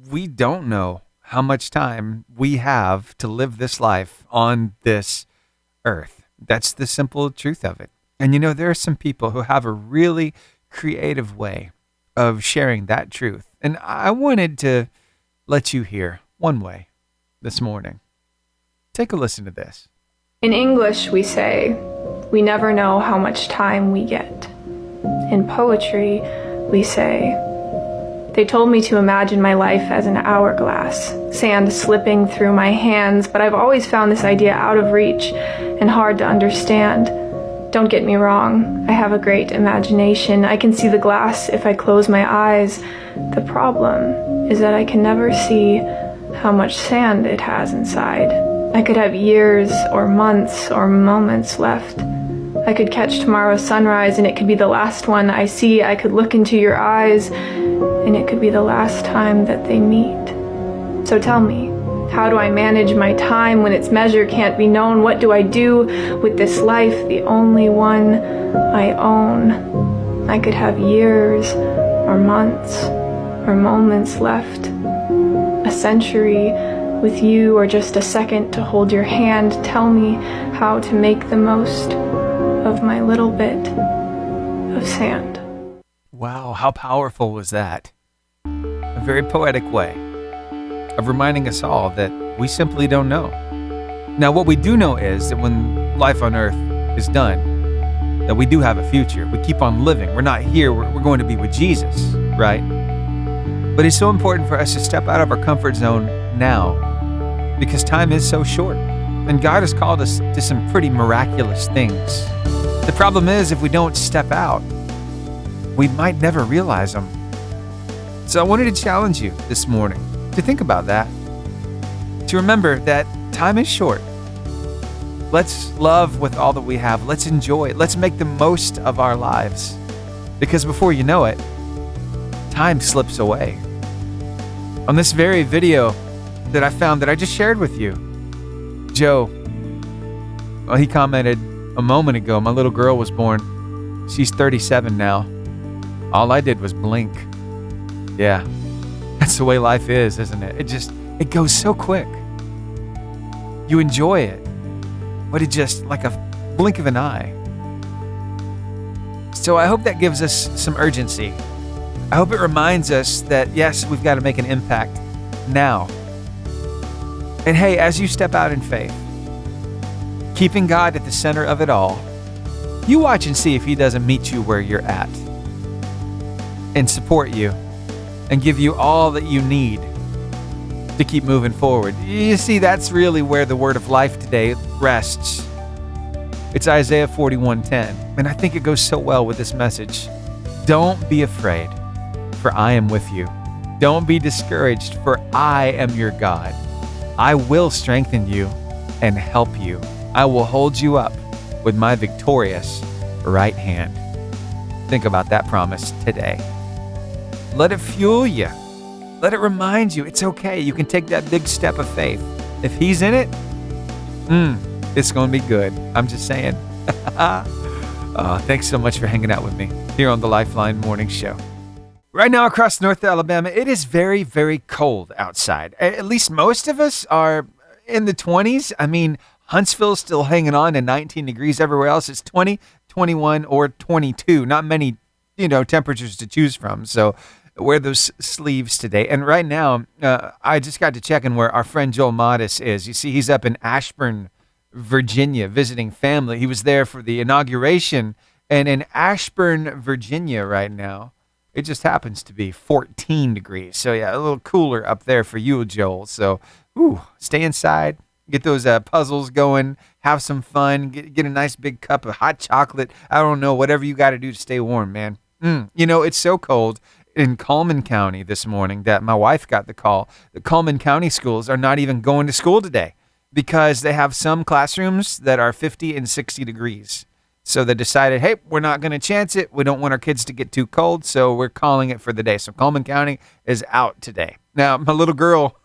[SPEAKER 1] We don't know how much time we have to live this life on this earth. That's the simple truth of it. And you know, there are some people who have a really creative way of sharing that truth. And I wanted to let you hear one way this morning. Take a listen to this.
[SPEAKER 9] In English, we say, we never know how much time we get. In poetry, we say, they told me to imagine my life as an hourglass, sand slipping through my hands, but I've always found this idea out of reach and hard to understand. Don't get me wrong, I have a great imagination. I can see the glass if I close my eyes. The problem is that I can never see how much sand it has inside. I could have years or months or moments left. I could catch tomorrow's sunrise and it could be the last one I see. I could look into your eyes and it could be the last time that they meet. So tell me, how do I manage my time when its measure can't be known? What do I do with this life, the only one I own? I could have years or months or moments left, a century with you or just a second to hold your hand, tell me how to make the most of my little bit of sand.
[SPEAKER 1] Wow, how powerful was that? A very poetic way of reminding us all that we simply don't know. Now, what we do know is that when life on earth is done, that we do have a future. We keep on living. We're not here. We're going to be with Jesus, right? But it's so important for us to step out of our comfort zone now because time is so short. And God has called us to some pretty miraculous things. The problem is, if we don't step out, we might never realize them. So I wanted to challenge you this morning to think about that, to remember that time is short. Let's love with all that we have. Let's enjoy it. Let's make the most of our lives. Because before you know it, time slips away. On this very video that I found that I just shared with you, Joe, well, he commented a moment ago, my little girl was born. She's 37 now. All I did was blink. Yeah, that's the way life is, isn't it? It goes so quick. You enjoy it, but it just like a blink of an eye. So I hope that gives us some urgency. I hope it reminds us that, yes, we've got to make an impact now. And hey, as you step out in faith, keeping God at the center of it all, you watch and see if He doesn't meet you where you're at and support you and give you all that you need to keep moving forward. You see, that's really where the word of life today rests. It's Isaiah 41:10, and I think it goes so well with this message. Don't be afraid, for I am with you. Don't be discouraged, for I am your God. I will strengthen you and help you. I will hold you up with my victorious right hand. Think about that promise today. Let it fuel you. Let it remind you it's okay. You can take that big step of faith. If He's in it, it's going to be good. I'm just saying. Thanks so much for hanging out with me here on the Lifeline Morning Show. Right now across North Alabama, it is very, very cold outside. At least most of us are in the 20s. I mean, Huntsville's still hanging on to 19 degrees. Everywhere else it's 20, 21, or 22. Not many, temperatures to choose from. So wear those sleeves today. And right now, I just got to checking where our friend Joel Modis is. You see, he's up in Ashburn, Virginia, visiting family. He was there for the inauguration. And in Ashburn, Virginia right now, it just happens to be 14 degrees. So yeah, a little cooler up there for you, Joel. So, stay inside, get those puzzles going, have some fun, get a nice big cup of hot chocolate. I don't know, whatever you got to do to stay warm, man. It's so cold in Coleman County this morning that my wife got the call. The Coleman County schools are not even going to school today because they have some classrooms that are 50 and 60 degrees. So they decided, hey, we're not going to chance it. We don't want our kids to get too cold, so we're calling it for the day. So Coleman County is out today. Now, my little girl,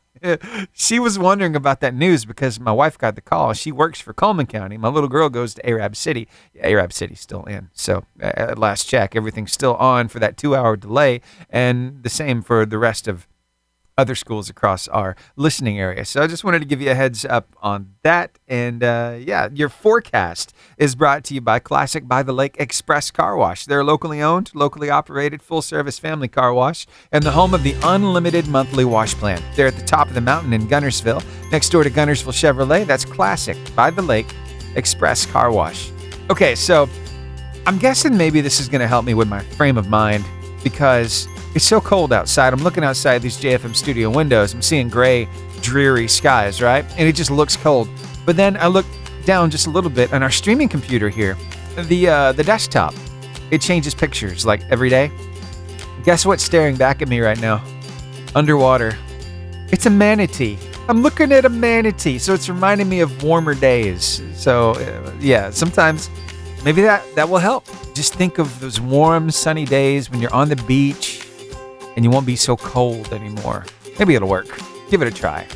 [SPEAKER 1] she was wondering about that news because my wife got the call. She works for Coleman County. My little girl goes to Arab City. Arab City's still in. So at last check, everything's still on for that 2-hour delay, and the same for the rest of other schools across our listening area. So I just wanted to give you a heads up on that. And your forecast is brought to you by Classic by the Lake Express Car Wash. They're locally owned, locally operated, full-service family car wash, and the home of the unlimited monthly wash plan. They're at the top of the mountain in Gunnersville, next door to Gunnersville Chevrolet. That's Classic by the Lake Express Car Wash. Okay, so I'm guessing maybe this is going to help me with my frame of mind because it's so cold outside. I'm looking outside these JFM studio windows. I'm seeing gray, dreary skies, right? And it just looks cold. But then I look down just a little bit on our streaming computer here, the desktop. It changes pictures like every day. Guess what's staring back at me right now? Underwater. It's a manatee. I'm looking at a manatee, so it's reminding me of warmer days. So sometimes maybe that will help. Just think of those warm, sunny days when you're on the beach and you won't be so cold anymore. Maybe it'll work. Give it a try.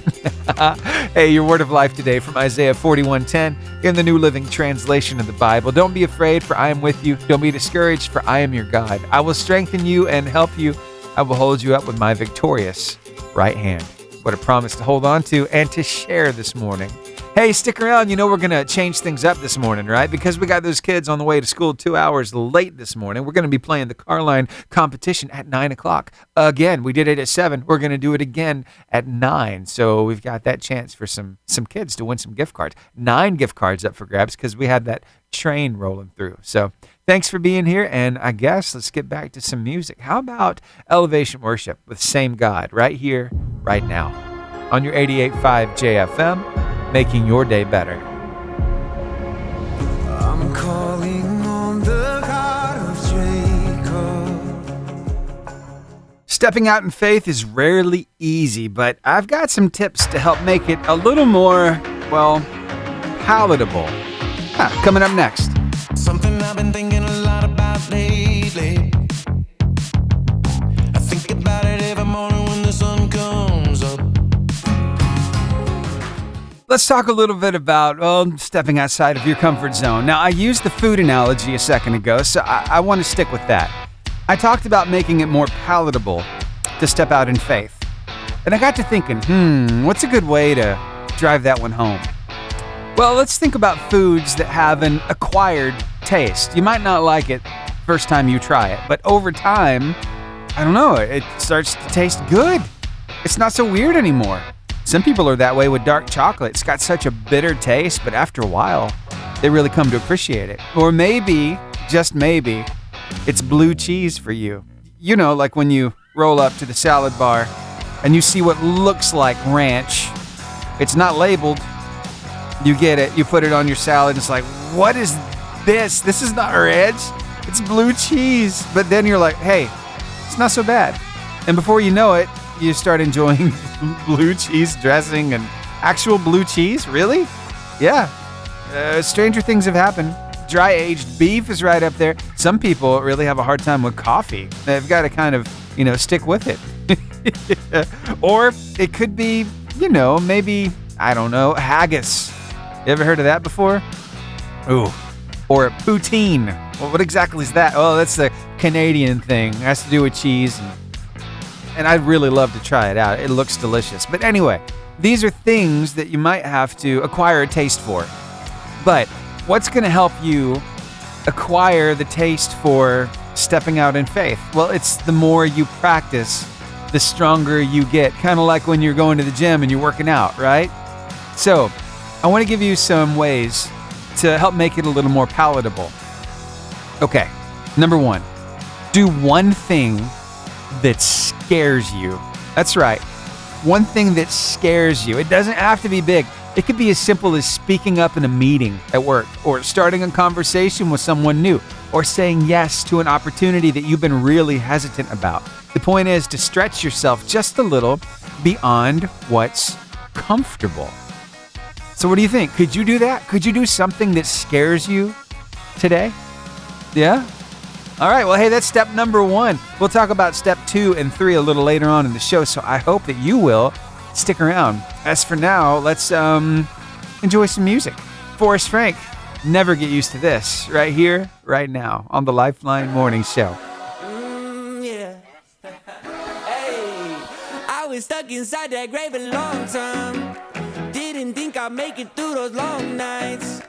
[SPEAKER 1] Hey, your word of life today from Isaiah 41:10 in the New Living Translation of the Bible. Don't be afraid, for I am with you. Don't be discouraged, for I am your God. I will strengthen you and help you. I will hold you up with my victorious right hand. What a promise to hold on to and to share this morning. Hey, stick around. You know we're going to change things up this morning, right? Because we got those kids on the way to school 2 hours late this morning. We're going to be playing the car line competition at 9 o'clock. Again, we did it at 7. We're going to do it again at 9. So we've got that chance for some kids to win some gift cards. 9 gift cards up for grabs because we had that train rolling through. So thanks for being here. And I guess let's get back to some music. How about Elevation Worship with Same God right here, right now on your 88.5 JFM. Making your day better.
[SPEAKER 2] I'm calling on the God of Jacob.
[SPEAKER 1] Stepping out in faith is rarely easy, but I've got some tips to help make it a little more, well, palatable. Coming up next.
[SPEAKER 2] Something I've been thinking a lot about lately. I think about it every morning when the sun comes up.
[SPEAKER 1] Let's talk a little bit about, stepping outside of your comfort zone. Now, I used the food analogy a second ago, so I want to stick with that. I talked about making it more palatable to step out in faith. And I got to thinking, what's a good way to drive that one home? Well, let's think about foods that have an acquired taste. You might not like it first time you try it, but over time, I don't know, it starts to taste good. It's not so weird anymore. Some people are that way with dark chocolate. It's got such a bitter taste, but after a while, they really come to appreciate it. Or maybe, just maybe, it's blue cheese for you. You know, like when you roll up to the salad bar and you see what looks like ranch. It's not labeled. You get it, you put it on your salad, it's like, what is this? This is not ranch. It's blue cheese. But then you're like, hey, it's not so bad. And before you know it, you start enjoying blue cheese dressing and actual blue cheese? Really? Yeah. Stranger things have happened. Dry-aged beef is right up there. Some people really have a hard time with coffee. They've got to kind of, stick with it. Or it could be, maybe, I don't know, haggis. You ever heard of that before? Ooh. Or poutine. Well, what exactly is that? Oh, that's the Canadian thing. It has to do with cheese and I'd really love to try it out. It looks delicious. But anyway, these are things that you might have to acquire a taste for. But what's going to help you acquire the taste for stepping out in faith? Well, it's the more you practice, the stronger you get. Kind of like when you're going to the gym and you're working out, right? So I want to give you some ways to help make it a little more palatable. Okay, number 1, do one thing that scares you. That's right. One thing that scares you. It doesn't have to be big. It could be as simple as speaking up in a meeting at work, or starting a conversation with someone new, or saying yes to an opportunity that you've been really hesitant about. The point is to stretch yourself just a little beyond what's comfortable. So what do you think? Could you do that? Could you do something that scares you today? Yeah? All right, well, hey, that's step number 1. We'll talk about step 2 and 3 a little later on in the show, so I hope that you will stick around. As for now, let's enjoy some music. Forrest Frank, Never Get Used to This, right here, right now, on the Lifeline Morning Show.
[SPEAKER 2] Yeah. Hey, I was stuck inside that grave a long time. Didn't think I'd make it through those long nights.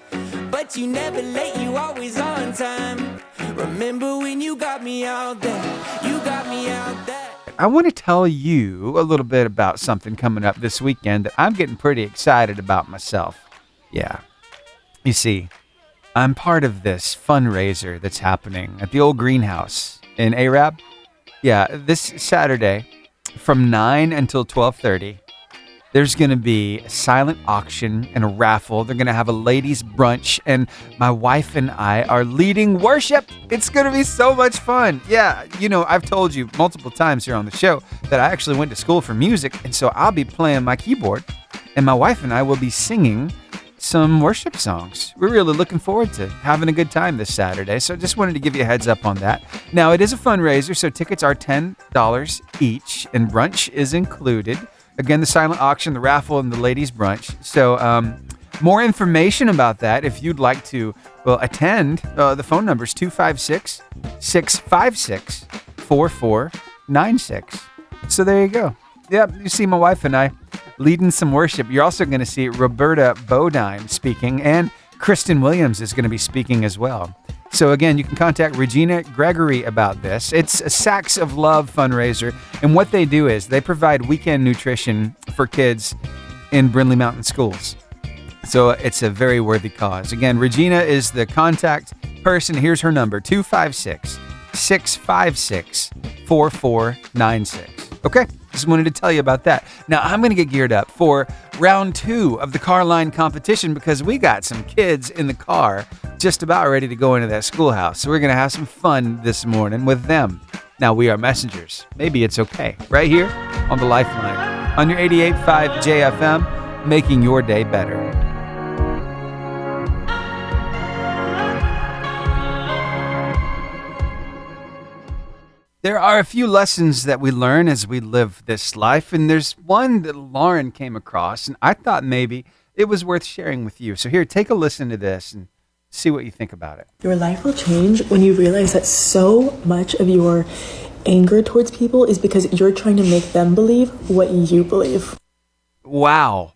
[SPEAKER 2] But you never late, you always on time. Remember when you got me out there, you got me out there.
[SPEAKER 1] I want to tell you a little bit about something coming up this weekend that I'm getting pretty excited about myself. Yeah. You see, I'm part of this fundraiser that's happening at the old greenhouse in Arab. Yeah, this Saturday from 9 until 12:30. There's going to be a silent auction and a raffle. They're going to have a ladies' brunch, and my wife and I are leading worship. It's going to be so much fun. Yeah, I've told you multiple times here on the show that I actually went to school for music, and so I'll be playing my keyboard, and my wife and I will be singing some worship songs. We're really looking forward to having a good time this Saturday, so just wanted to give you a heads up on that. Now, it is a fundraiser, so tickets are $10 each, and brunch is included. Again, the silent auction, the raffle, and the ladies' brunch. So more information about that, if you'd like to attend, the phone number is 256-656-4496. So there you go. Yep, you see my wife and I leading some worship. You're also going to see Roberta Bodine speaking, and Kristen Williams is going to be speaking as well. So again, you can contact Regina Gregory about this. It's a Sacks of Love fundraiser, and what they do is they provide weekend nutrition for kids in Brindley Mountain schools. So it's a very worthy cause. Again, Regina is the contact person. Here's her number, 256-656-4496. Okay, just wanted to tell you about that. Now, I'm going to get geared up for round 2 of the car line competition because we got some kids in the car just about ready to go into that schoolhouse. So we're going to have some fun this morning with them. Now, we are messengers. Maybe it's okay. Right here on the Lifeline, on your 88.5 JFM, making your day better. There are a few lessons that we learn as we live this life, and there's one that Lauren came across, and I thought maybe it was worth sharing with you. So here, take a listen to this and see what you think about it.
[SPEAKER 10] Your life will change when you realize that so much of your anger towards people is because you're trying to make them believe what you believe.
[SPEAKER 1] Wow.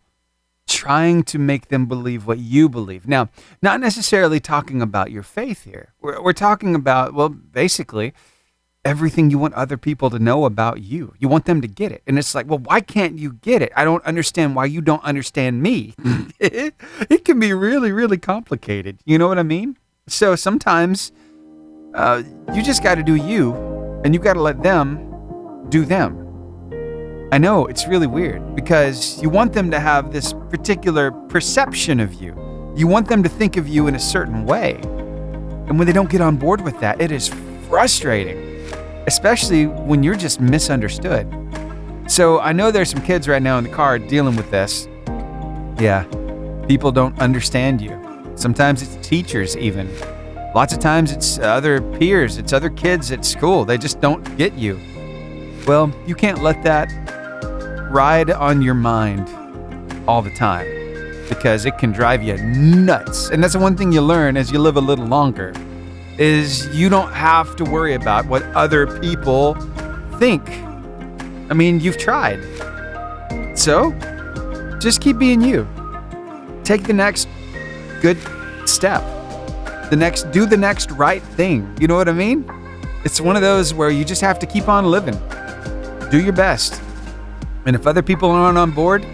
[SPEAKER 1] Trying to make them believe what you believe. Now, not necessarily talking about your faith here. We're talking about, well, basically everything you want other people to know about you. You want them to get it. And it's like, well, why can't you get it? I don't understand why you don't understand me. It can be really, really complicated. You know what I mean? So sometimes you just got to do you, and you got to let them do them. I know it's really weird because you want them to have this particular perception of you. You want them to think of you in a certain way. And when they don't get on board with that, it is frustrating. Especially when you're just misunderstood. So I know there's some kids right now in the car dealing with this. Yeah, people don't understand you. Sometimes it's teachers even. Lots of times it's other peers, it's other kids at school. They just don't get you. Well, you can't let that ride on your mind all the time because it can drive you nuts. And that's the one thing you learn as you live a little longer. Is you don't have to worry about what other people think. I mean, you've tried. So, just keep being you. Take the next good step. Do the next right thing. You know what I mean? It's one of those where you just have to keep on living. Do your best. And if other people aren't on board,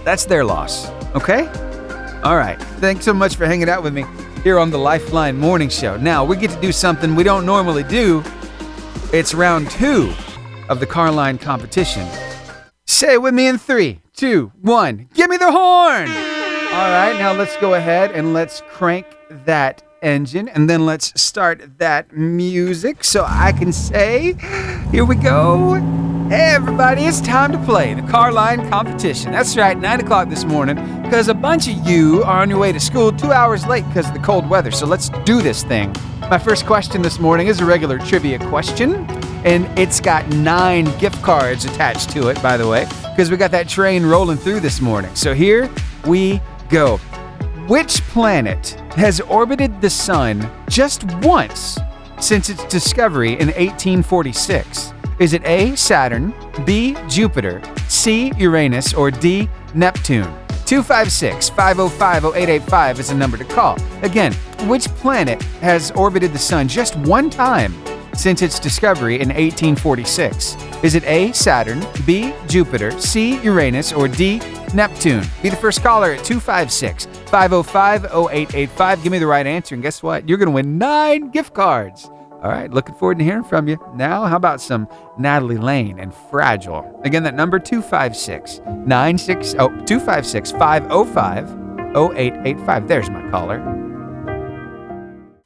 [SPEAKER 1] that's their loss. Okay? All right. Thanks so much for hanging out with me here on the Lifeline Morning Show. Now, we get to do something we don't normally do. It's round 2 of the car line competition. Say it with me in 3, 2, 1. Give me the horn! All right, now let's go ahead and let's crank that engine, and then let's start that music so I can say, here we go. Hey everybody, it's time to play the car line competition. That's right, 9 o'clock this morning, because a bunch of you are on your way to school 2 hours late because of the cold weather. So let's do this thing. My first question this morning is a regular trivia question, and it's got 9 gift cards attached to it, by the way, because we got that train rolling through this morning. So here we go. Which planet has orbited the sun just once since its discovery in 1846? Is it A, Saturn, B, Jupiter, C, Uranus, or D, Neptune? 256-505-0885 is the number to call. Again, which planet has orbited the sun just one time since its discovery in 1846? Is it A, Saturn, B, Jupiter, C, Uranus, or D, Neptune? Be the first caller at 256-505-0885. Give me the right answer, and guess what? You're going to win 9 gift cards. All right, looking forward to hearing from you. Now, how about some Natalie Lane and Fragile? Again, that number 256-505-0885. There's my caller.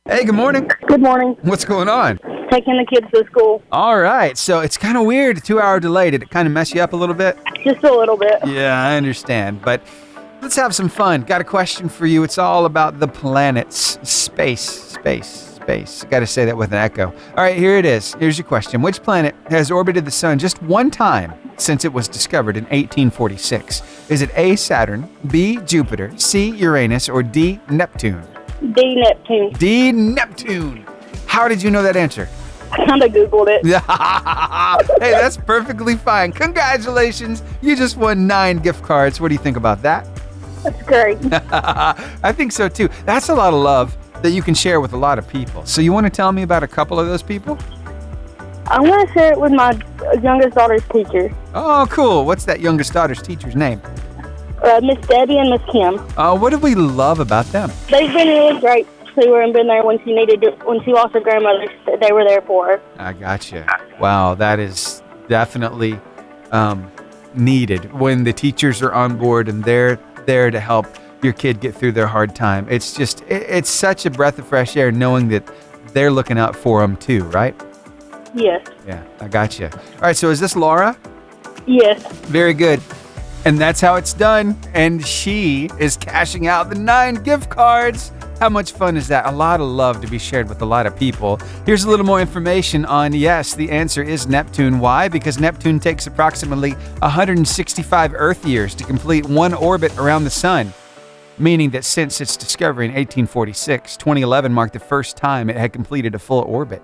[SPEAKER 1] Hey, good morning.
[SPEAKER 11] Good morning.
[SPEAKER 1] What's going on?
[SPEAKER 11] Taking the kids to school.
[SPEAKER 1] All right, so it's kind of weird, a 2-hour delay. Did it kind of mess you up a little bit?
[SPEAKER 11] Just a little bit.
[SPEAKER 1] Yeah, I understand, but let's have some fun. Got a question for you. It's all about the planets. Space. Got to say that with an echo. All right, here it is. Here's your question. Which planet has orbited the sun just one time since it was discovered in 1846? Is it A, Saturn, B, Jupiter, C, Uranus, or D, Neptune?
[SPEAKER 11] D, Neptune.
[SPEAKER 1] D, Neptune. How did you know that answer?
[SPEAKER 11] I kind of Googled it.
[SPEAKER 1] Hey, that's perfectly fine. Congratulations. You just won 9 gift cards. What do you think about that?
[SPEAKER 11] That's great.
[SPEAKER 1] I think so too. That's a lot of love that you can share with a lot of people. So you want to tell me about a couple of those people?
[SPEAKER 11] I want to share it with my youngest daughter's teacher.
[SPEAKER 1] Oh, cool. What's that youngest daughter's teacher's name?
[SPEAKER 11] Miss Debbie and Miss Kim.
[SPEAKER 1] What do we love about them?
[SPEAKER 11] They've been really great. She were been there when she lost her grandmother. They were there for her.
[SPEAKER 1] I gotcha. Wow, that is definitely needed when the teachers are on board and they're there to help your kid get through their hard time. It's just, it's such a breath of fresh air knowing that they're looking out for them too, right?
[SPEAKER 11] Yes.
[SPEAKER 1] Yeah, I gotcha. All right, so is this Laura?
[SPEAKER 11] Yes.
[SPEAKER 1] Very good. And that's how it's done. And she is cashing out the 9 gift cards. How much fun is that? A lot of love to be shared with a lot of people. Here's a little more information on, yes, the answer is Neptune. Why? Because Neptune takes approximately 165 Earth years to complete one orbit around the sun, meaning that since its discovery in 1846, 2011 marked the first time it had completed a full orbit.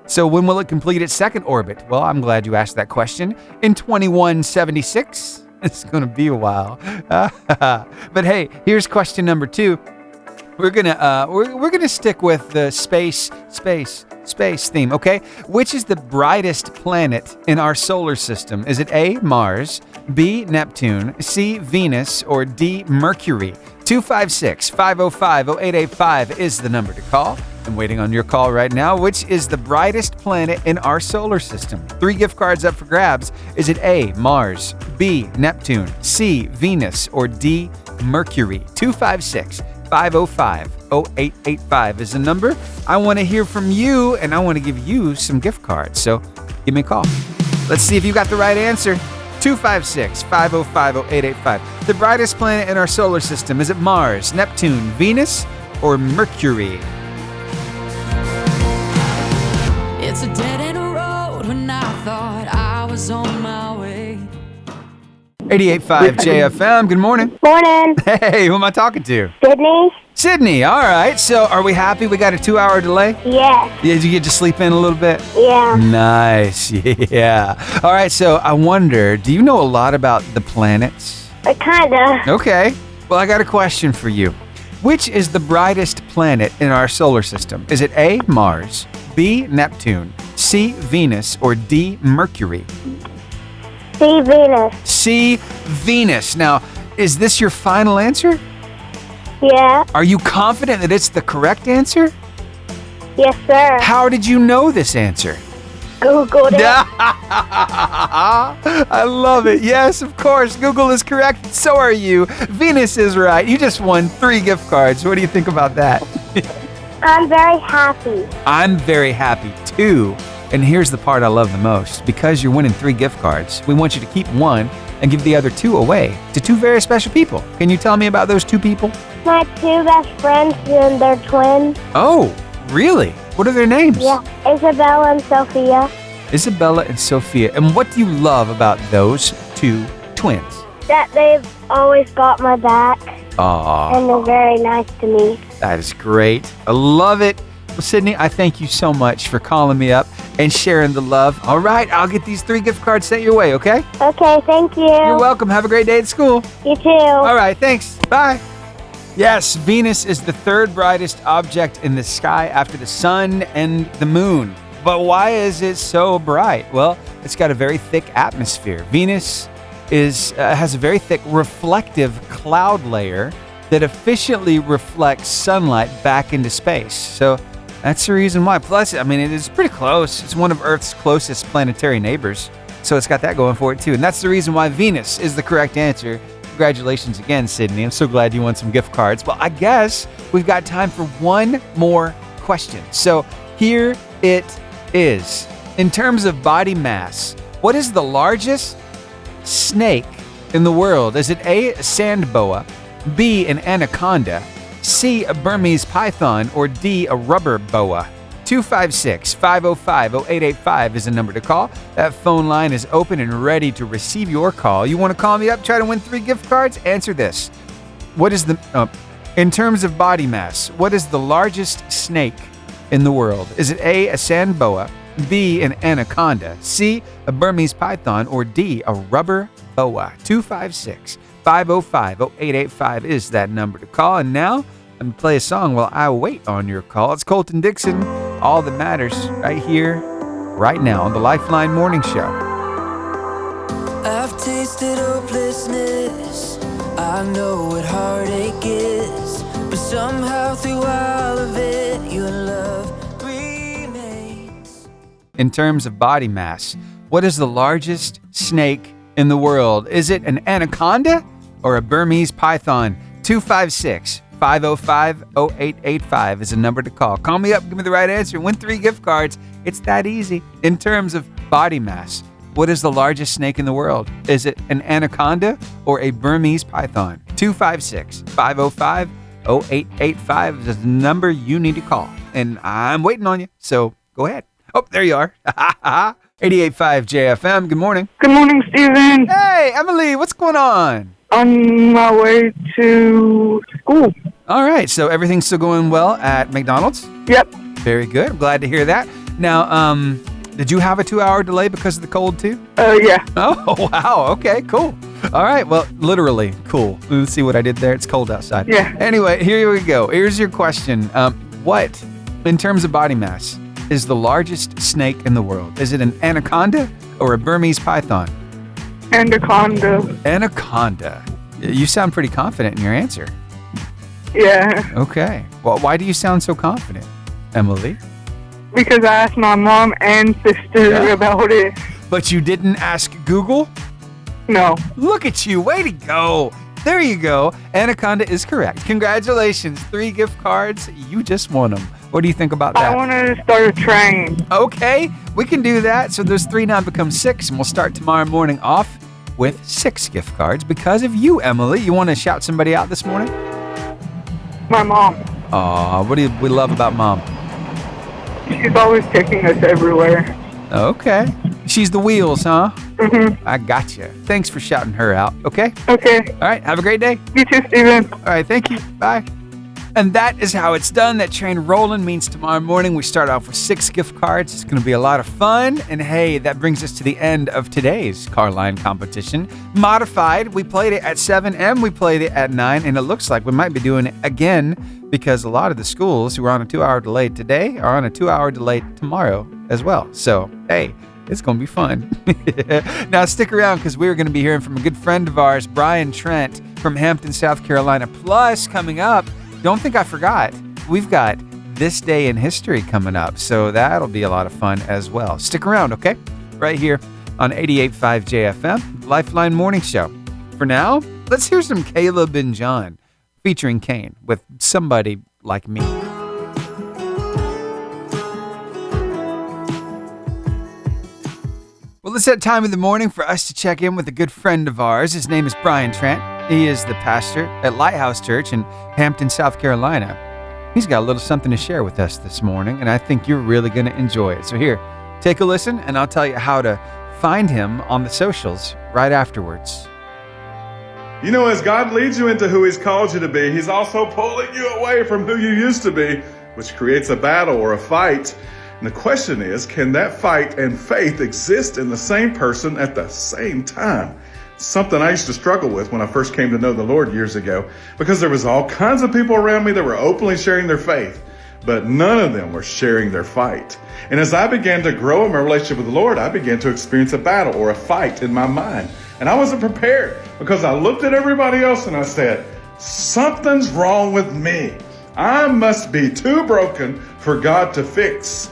[SPEAKER 1] So when will it complete its second orbit? Well, I'm glad you asked that question. In 2176? It's going to be a while. But hey, here's question number 2. We're gonna stick with the space theme, okay? Which is the brightest planet in our solar system? Is it A, Mars, B, Neptune, C, Venus, or D, Mercury? 256-505-0885 is the number to call. I'm waiting on your call right now. Which is the brightest planet in our solar system? 3 gift cards up for grabs. Is it A, Mars, B, Neptune, C, Venus, or D, Mercury? 256-505-0885 is the number. I want to hear from you, and I want to give you some gift cards. So give me a call. Let's see if you got the right answer. 256-505-0885. The brightest planet in our solar system, is it Mars, Neptune, Venus, or Mercury?
[SPEAKER 2] It's a dead-end road when I thought I was on my way.
[SPEAKER 1] 88.5 JFM, good morning.
[SPEAKER 11] Morning.
[SPEAKER 1] Hey, who am I talking to?
[SPEAKER 11] Sydney?
[SPEAKER 1] Sydney, all right. So are we happy we got a 2-hour delay?
[SPEAKER 11] Yes.
[SPEAKER 1] Did you get to sleep in a little bit?
[SPEAKER 11] Yeah.
[SPEAKER 1] Nice, yeah. All right, so I wonder, do you know a lot about the planets?
[SPEAKER 11] Kinda.
[SPEAKER 1] Okay, well, I got a question for you. Which is the brightest planet in our solar system? Is it A, Mars, B, Neptune, C, Venus, or D, Mercury?
[SPEAKER 11] C, Venus.
[SPEAKER 1] C, Venus. Now, is this your final answer?
[SPEAKER 11] Yeah.
[SPEAKER 1] Are you confident that it's the correct answer?
[SPEAKER 11] Yes, sir.
[SPEAKER 1] How did you know this answer?
[SPEAKER 11] Googled it.
[SPEAKER 1] I love it. Yes, of course. Google is correct. So are you. Venus is right. You just won 3 gift cards. What do you think about that?
[SPEAKER 11] I'm very happy.
[SPEAKER 1] I'm very happy too. And here's the part I love the most. Because you're winning 3 gift cards, we want you to keep 1 and give the other 2 away to 2 very special people. Can you tell me about those 2 people?
[SPEAKER 11] My 2 best friends and they're twins.
[SPEAKER 1] Oh, really? What are their names?
[SPEAKER 11] Yeah, Isabella and Sophia.
[SPEAKER 1] Isabella and Sophia. And what do you love about those 2 twins?
[SPEAKER 11] That they've always got my back.
[SPEAKER 1] Aww.
[SPEAKER 11] And they're very nice to me.
[SPEAKER 1] That is great. I love it. Well, Sydney, I thank you so much for calling me up and sharing the love. All right, I'll get these 3 gift cards sent your way, okay?
[SPEAKER 11] Okay, thank you.
[SPEAKER 1] You're welcome. Have a great day at school.
[SPEAKER 11] You too.
[SPEAKER 1] All right, thanks. Bye. Yes, Venus is the 3rd brightest object in the sky after the sun and the moon. But why is it so bright? Well, it's got a very thick atmosphere. Venus has a very thick reflective cloud layer that efficiently reflects sunlight back into space. So that's the reason why. Plus, I mean, it is pretty close. It's one of Earth's closest planetary neighbors. So it's got that going for it too. And that's the reason why Venus is the correct answer. Congratulations again, Sydney. I'm so glad you won some gift cards. Well, I guess we've got time for one more question. So here it is. In terms of body mass, what is the largest snake in the world? Is it A, a sand boa, B, an anaconda, C, a Burmese python, or D, a rubber boa? 256-505-0885 is the number to call. That phone line is open and ready to receive your call. You want to call me up, try to win 3 gift cards? Answer this. What is in terms of body mass, what is the largest snake in the world? Is it A, a sand boa, B, an anaconda, C, a Burmese python, or D, a rubber boa? 256-505-0885 is that number to call. And now I'm going to play a song while I wait on your call. It's Colton Dixon, All That Matters, right here, right now on the Lifeline Morning Show.
[SPEAKER 2] I've tasted hopelessness, I know what heartache is, but somehow through all of it, your love remains.
[SPEAKER 1] In terms of body mass, what is the largest snake in the world? Is it an anaconda or a Burmese python? 256-505-0885 is a number to call. Call me up, give me the right answer, win 3 gift cards. It's that easy. In terms of body mass, what is the largest snake in the world? Is it an anaconda or a Burmese python? 256-505-0885 is the number you need to call. And I'm waiting on you, so go ahead. Oh, there you are. 88.5 JFM. Good morning.
[SPEAKER 12] Good morning, Steven.
[SPEAKER 1] Hey, Emily, what's going on?
[SPEAKER 12] On my way to school.
[SPEAKER 1] All right, so everything's still going well at McDonald's?
[SPEAKER 12] Yep.
[SPEAKER 1] Very good. I'm glad to hear that. Now, did you have a 2-hour delay because of the cold too?
[SPEAKER 12] Yeah.
[SPEAKER 1] Oh, wow. Okay, cool. All right. Well, literally cool. Let's see what I did there. It's cold outside.
[SPEAKER 12] Yeah.
[SPEAKER 1] Anyway, here we go. Here's your question. What, in terms of body mass, is the largest snake in the world? Is it an anaconda or a Burmese python?
[SPEAKER 12] Anaconda.
[SPEAKER 1] Anaconda. You sound pretty confident in your answer.
[SPEAKER 12] Yeah.
[SPEAKER 1] Okay. Well, why do you sound so confident, Emily?
[SPEAKER 12] Because I asked my mom and sister about it.
[SPEAKER 1] But you didn't ask Google?
[SPEAKER 12] No.
[SPEAKER 1] Look at you. Way to go. There you go. Anaconda is correct. Congratulations. 3 gift cards. You just won them. What do you think about that?
[SPEAKER 12] I want to start a train.
[SPEAKER 1] Okay. We can do that. So those 3 now become 6, and we'll start tomorrow morning off with 6 gift cards because of you, Emily. You want to shout somebody out this morning?
[SPEAKER 12] My mom.
[SPEAKER 1] Aw, what do we love about Mom?
[SPEAKER 12] She's always taking us everywhere.
[SPEAKER 1] Okay. She's the wheels, huh?
[SPEAKER 12] Mm-hmm.
[SPEAKER 1] I got you. Thanks for shouting her out, okay?
[SPEAKER 12] Okay.
[SPEAKER 1] All right, have a great day.
[SPEAKER 12] You too, Steven.
[SPEAKER 1] All right, thank you. Bye. And that is how it's done. That train rolling means tomorrow morning we start off with 6 gift cards. It's going to be a lot of fun. And hey, that brings us to the end of today's car line competition. Modified, we played it at 7 and we played it at 9. And it looks like we might be doing it again because a lot of the schools who are on a 2-hour delay today are on a 2-hour delay tomorrow as well. So, hey, it's going to be fun. Now, stick around because we're going to be hearing from a good friend of ours, Brian Trent from Hampton, South Carolina. Plus, coming up, don't think I forgot, we've got This Day in History coming up. So that'll be a lot of fun as well. Stick around, okay? Right here on 88.5 JFM, Lifeline Morning Show. For now, let's hear some Caleb and John featuring Kane with Somebody Like Me. Well, it's that time of the morning for us to check in with a good friend of ours. His name is Brian Trent. He is the pastor at Lighthouse Church in Hampton, South Carolina. He's got a little something to share with us this morning, and I think you're really going to enjoy it. So here, take a listen, and I'll tell you how to find him on the socials right afterwards.
[SPEAKER 13] You know, as God leads you into who He's called you to be, He's also pulling you away from who you used to be, which creates a battle or a fight. And the question is, can that fight and faith exist in the same person at the same time? Something I used to struggle with when I first came to know the Lord years ago, because there was all kinds of people around me that were openly sharing their faith, but none of them were sharing their fight. And as I began to grow in my relationship with the Lord, I began to experience a battle or a fight in my mind. And I wasn't prepared because I looked at everybody else and I said, something's wrong with me. I must be too broken for God to fix.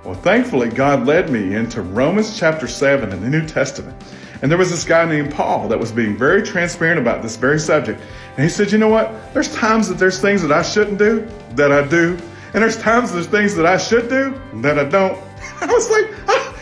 [SPEAKER 13] Well, thankfully, God led me into Romans chapter 7 in the New Testament. And there was this guy named Paul that was being very transparent about this very subject. And he said, you know what? There's times that there's things that I shouldn't do, that I do. And there's times there's things that I should do, that I don't. I was like,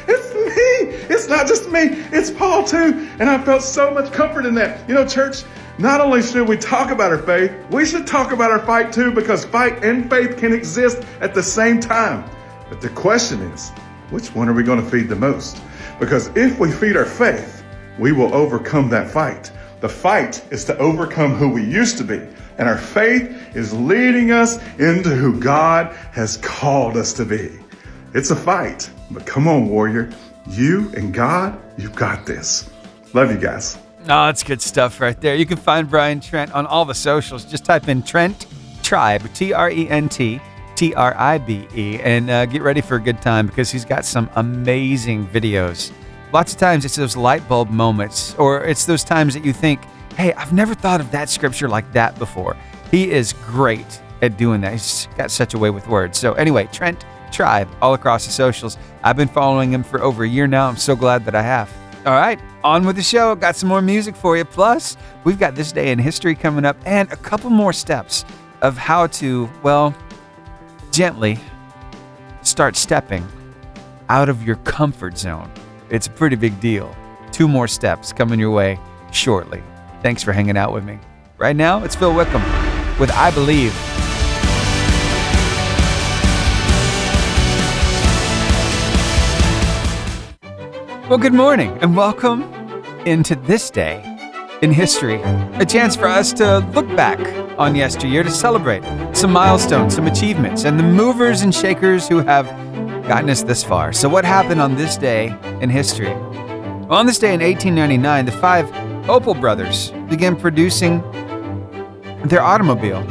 [SPEAKER 13] it's me. It's not just me. It's Paul too. And I felt so much comfort in that. You know, church, not only should we talk about our faith, we should talk about our fight too, because fight and faith can exist at the same time. But the question is, which one are we going to feed the most? Because if we feed our faith, we will overcome that fight. The fight is to overcome who we used to be. And our faith is leading us into who God has called us to be. It's a fight, But come on, warrior. You and God, you've got this. Love you guys.
[SPEAKER 1] Oh, that's good stuff right there. You can find Brian Trent on all the socials. Just type in Trent Tribe, TRENT TRIBE, and get ready for a good time because he's got some amazing videos. Lots of times it's those light bulb moments, or it's those times that you think, hey, I've never thought of that scripture like that before. He is great at doing that. He's got such a way with words. So anyway, Trent Tribe, all across the socials. I've been following him for over a year now. I'm so glad that I have. All right, on with the show. Got some more music for you. Plus, we've got This Day in History coming up and a couple more steps of how to, well, gently start stepping out of your comfort zone. It's a pretty big deal. 2 more steps coming your way shortly. Thanks for hanging out with me. Right now, it's Phil Wickham with I Believe. Well, good morning and welcome into This Day in History. A chance for us to look back on yesteryear, to celebrate some milestones, some achievements, and the movers and shakers who have gotten us this far. So what happened on this day in history? Well, on this day in 1899, the 5 Opel brothers began producing their automobile.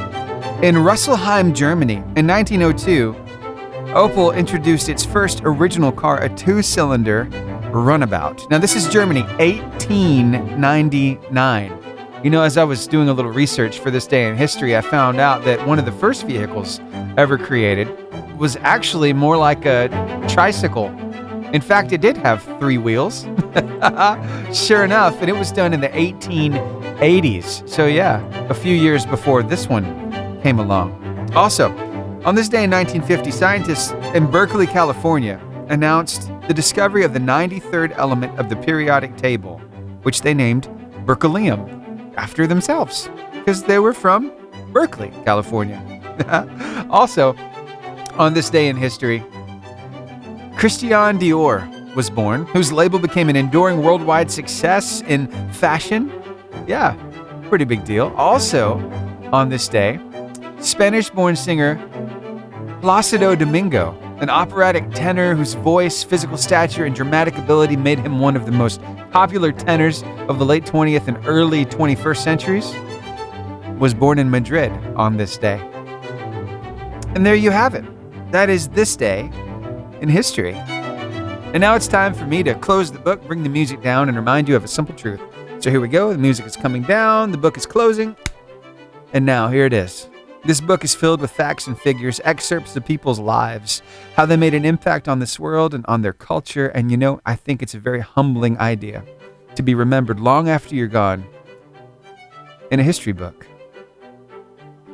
[SPEAKER 1] In Rüsselsheim, Germany, in 1902, Opel introduced its first original car, a 2-cylinder runabout. Now, this is Germany, 1899. You know, as I was doing a little research for This Day in History, I found out that one of the first vehicles ever created was actually more like a tricycle. In fact, it did have 3 wheels. Sure enough, and it was done in the 1880s. So yeah, a few years before this one came along. Also, on this day in 1950, scientists in Berkeley, California, announced the discovery of the 93rd element of the periodic table, which they named berkelium, after themselves, because they were from Berkeley, California. Also, on this day in history, Christian Dior was born, whose label became an enduring worldwide success in fashion. Yeah, pretty big deal. Also, on this day, Spanish-born singer Plácido Domingo, an operatic tenor whose voice, physical stature, and dramatic ability made him one of the most popular tenors of the late 20th and early 21st centuries, was born in Madrid on this day. And there you have it. That is This Day in History. And now it's time for me to close the book, bring the music down, and remind you of a simple truth. So here we go. The music is coming down. The book is closing. And now here it is. This book is filled with facts and figures, excerpts of people's lives, how they made an impact on this world and on their culture. And you know, I think it's a very humbling idea to be remembered long after you're gone in a history book.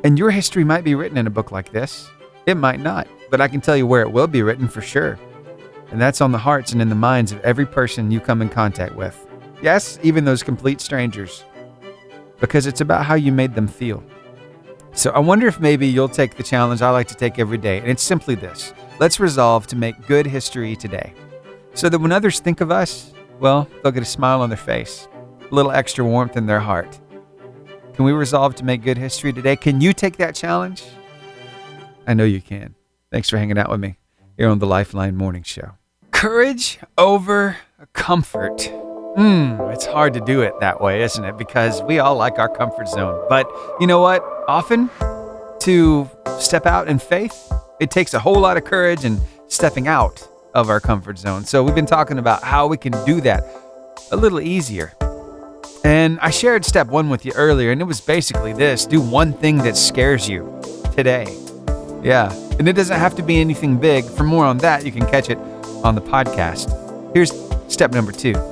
[SPEAKER 1] And your history might be written in a book like this. It might not, but I can tell you where it will be written for sure. And that's on the hearts and in the minds of every person you come in contact with. Yes, even those complete strangers. Because it's about how you made them feel. So I wonder if maybe you'll take the challenge I like to take every day, and it's simply this. Let's resolve to make good history today, so that when others think of us, well, they'll get a smile on their face, a little extra warmth in their heart. Can we resolve to make good history today? Can you take that challenge? I know you can. Thanks for hanging out with me here on the Lifeline Morning Show. Courage over comfort. It's hard to do it that way, isn't it? Because we all like our comfort zone. But you know what? Often, to step out in faith, it takes a whole lot of courage and stepping out of our comfort zone. So we've been talking about how we can do that a little easier. And I shared step 1 with you earlier, and it was basically this. Do one thing that scares you today. Yeah, and it doesn't have to be anything big. For more on that, you can catch it on the podcast. Here's step number 2.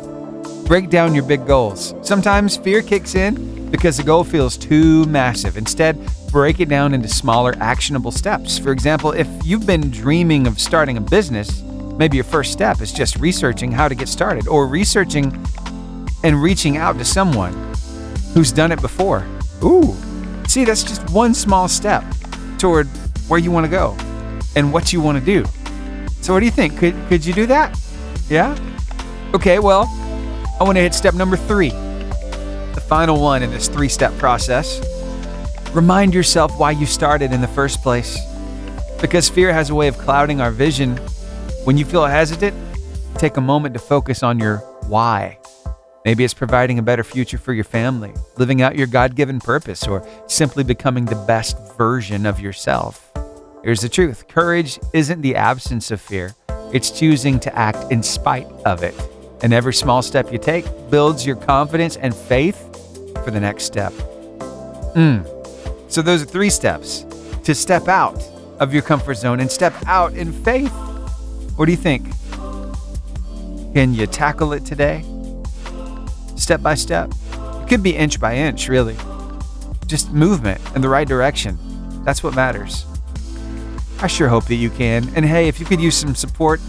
[SPEAKER 1] Break down your big goals. Sometimes fear kicks in because the goal feels too massive. Instead, break it down into smaller, actionable steps. For example, if you've been dreaming of starting a business, maybe your first step is just researching how to get started, or researching and reaching out to someone who's done it before. Ooh, see, that's just one small step toward where you want to go and what you want to do. So what do you think? Could you do that? Yeah? Okay, well, I want to hit step number 3, the final one in this 3-step process. Remind yourself why you started in the first place. Because fear has a way of clouding our vision When you feel hesitant, take a moment to focus on your why. Maybe it's providing a better future for your family, living out your God-given purpose, or simply becoming the best version of yourself. Here's the truth. Courage isn't the absence of fear. It's choosing to act in spite of it. And every small step you take builds your confidence and faith for the next step. So those are 3 steps to step out of your comfort zone and step out in faith. What do you think? Can you tackle it today? Step by step? It could be inch by inch, really. Just movement in the right direction. That's what matters. I sure hope that you can. And hey, if you could use some support,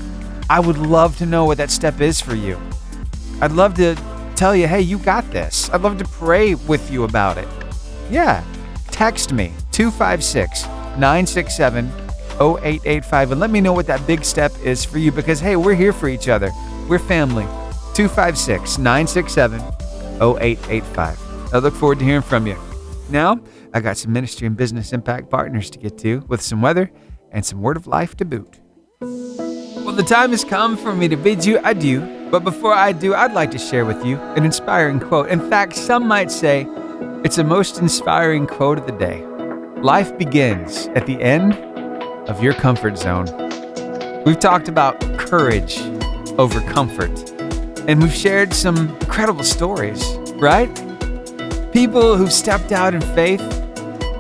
[SPEAKER 1] I would love to know what that step is for you. I'd love to tell you, hey, you got this. I'd love to pray with you about it. Yeah. Text me, 256-967-0885, and let me know what that big step is for you, because, hey, we're here for each other. We're family. 256-967-0885. I look forward to hearing from you. Now, I got some ministry and business impact partners to get to, with some weather and some word of life to boot. Well, the time has come for me to bid you adieu, but before I do, I'd like to share with you an inspiring quote. In fact, some might say it's the most inspiring quote of the day. Life begins at the end of your comfort zone. We've talked about courage over comfort, and we've shared some incredible stories, right? People who've stepped out in faith,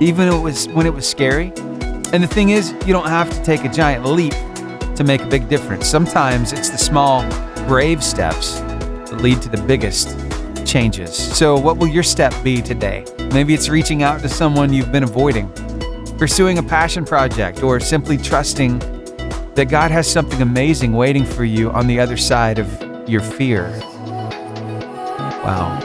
[SPEAKER 1] even when it was scary. And the thing is, you don't have to take a giant leap to make a big difference. Sometimes it's the small, brave steps that lead to the biggest changes. So what will your step be today? Maybe it's reaching out to someone you've been avoiding, pursuing a passion project, or simply trusting that God has something amazing waiting for you on the other side of your fear. Wow.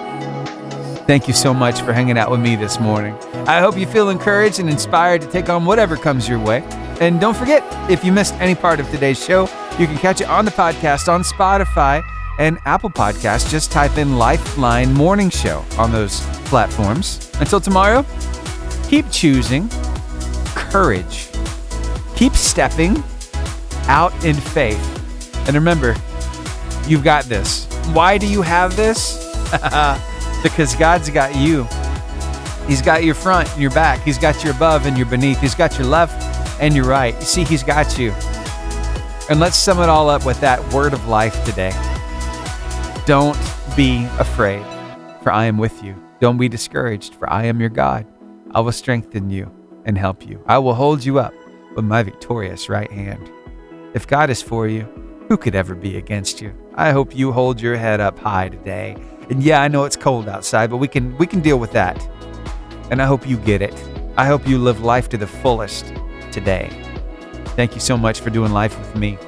[SPEAKER 1] Thank you so much for hanging out with me this morning. I hope you feel encouraged and inspired to take on whatever comes your way. And don't forget, if you missed any part of today's show, you can catch it on the podcast on Spotify and Apple Podcasts. Just type in Lifeline Morning Show on those platforms. Until tomorrow, keep choosing courage. Keep stepping out in faith. And remember, you've got this. Why do you have this? Because God's got you. He's got your front and your back. He's got your above and your beneath. He's got your left and your right. You see, He's got you. And let's sum it all up with that word of life today. Don't be afraid, for I am with you. Don't be discouraged, for I am your God. I will strengthen you and help you. I will hold you up with my victorious right hand. If God is for you, who could ever be against you? I hope you hold your head up high today. And yeah, I know it's cold outside, but we can deal with that. And I hope you get it. I hope you live life to the fullest today. Thank you so much for doing life with me.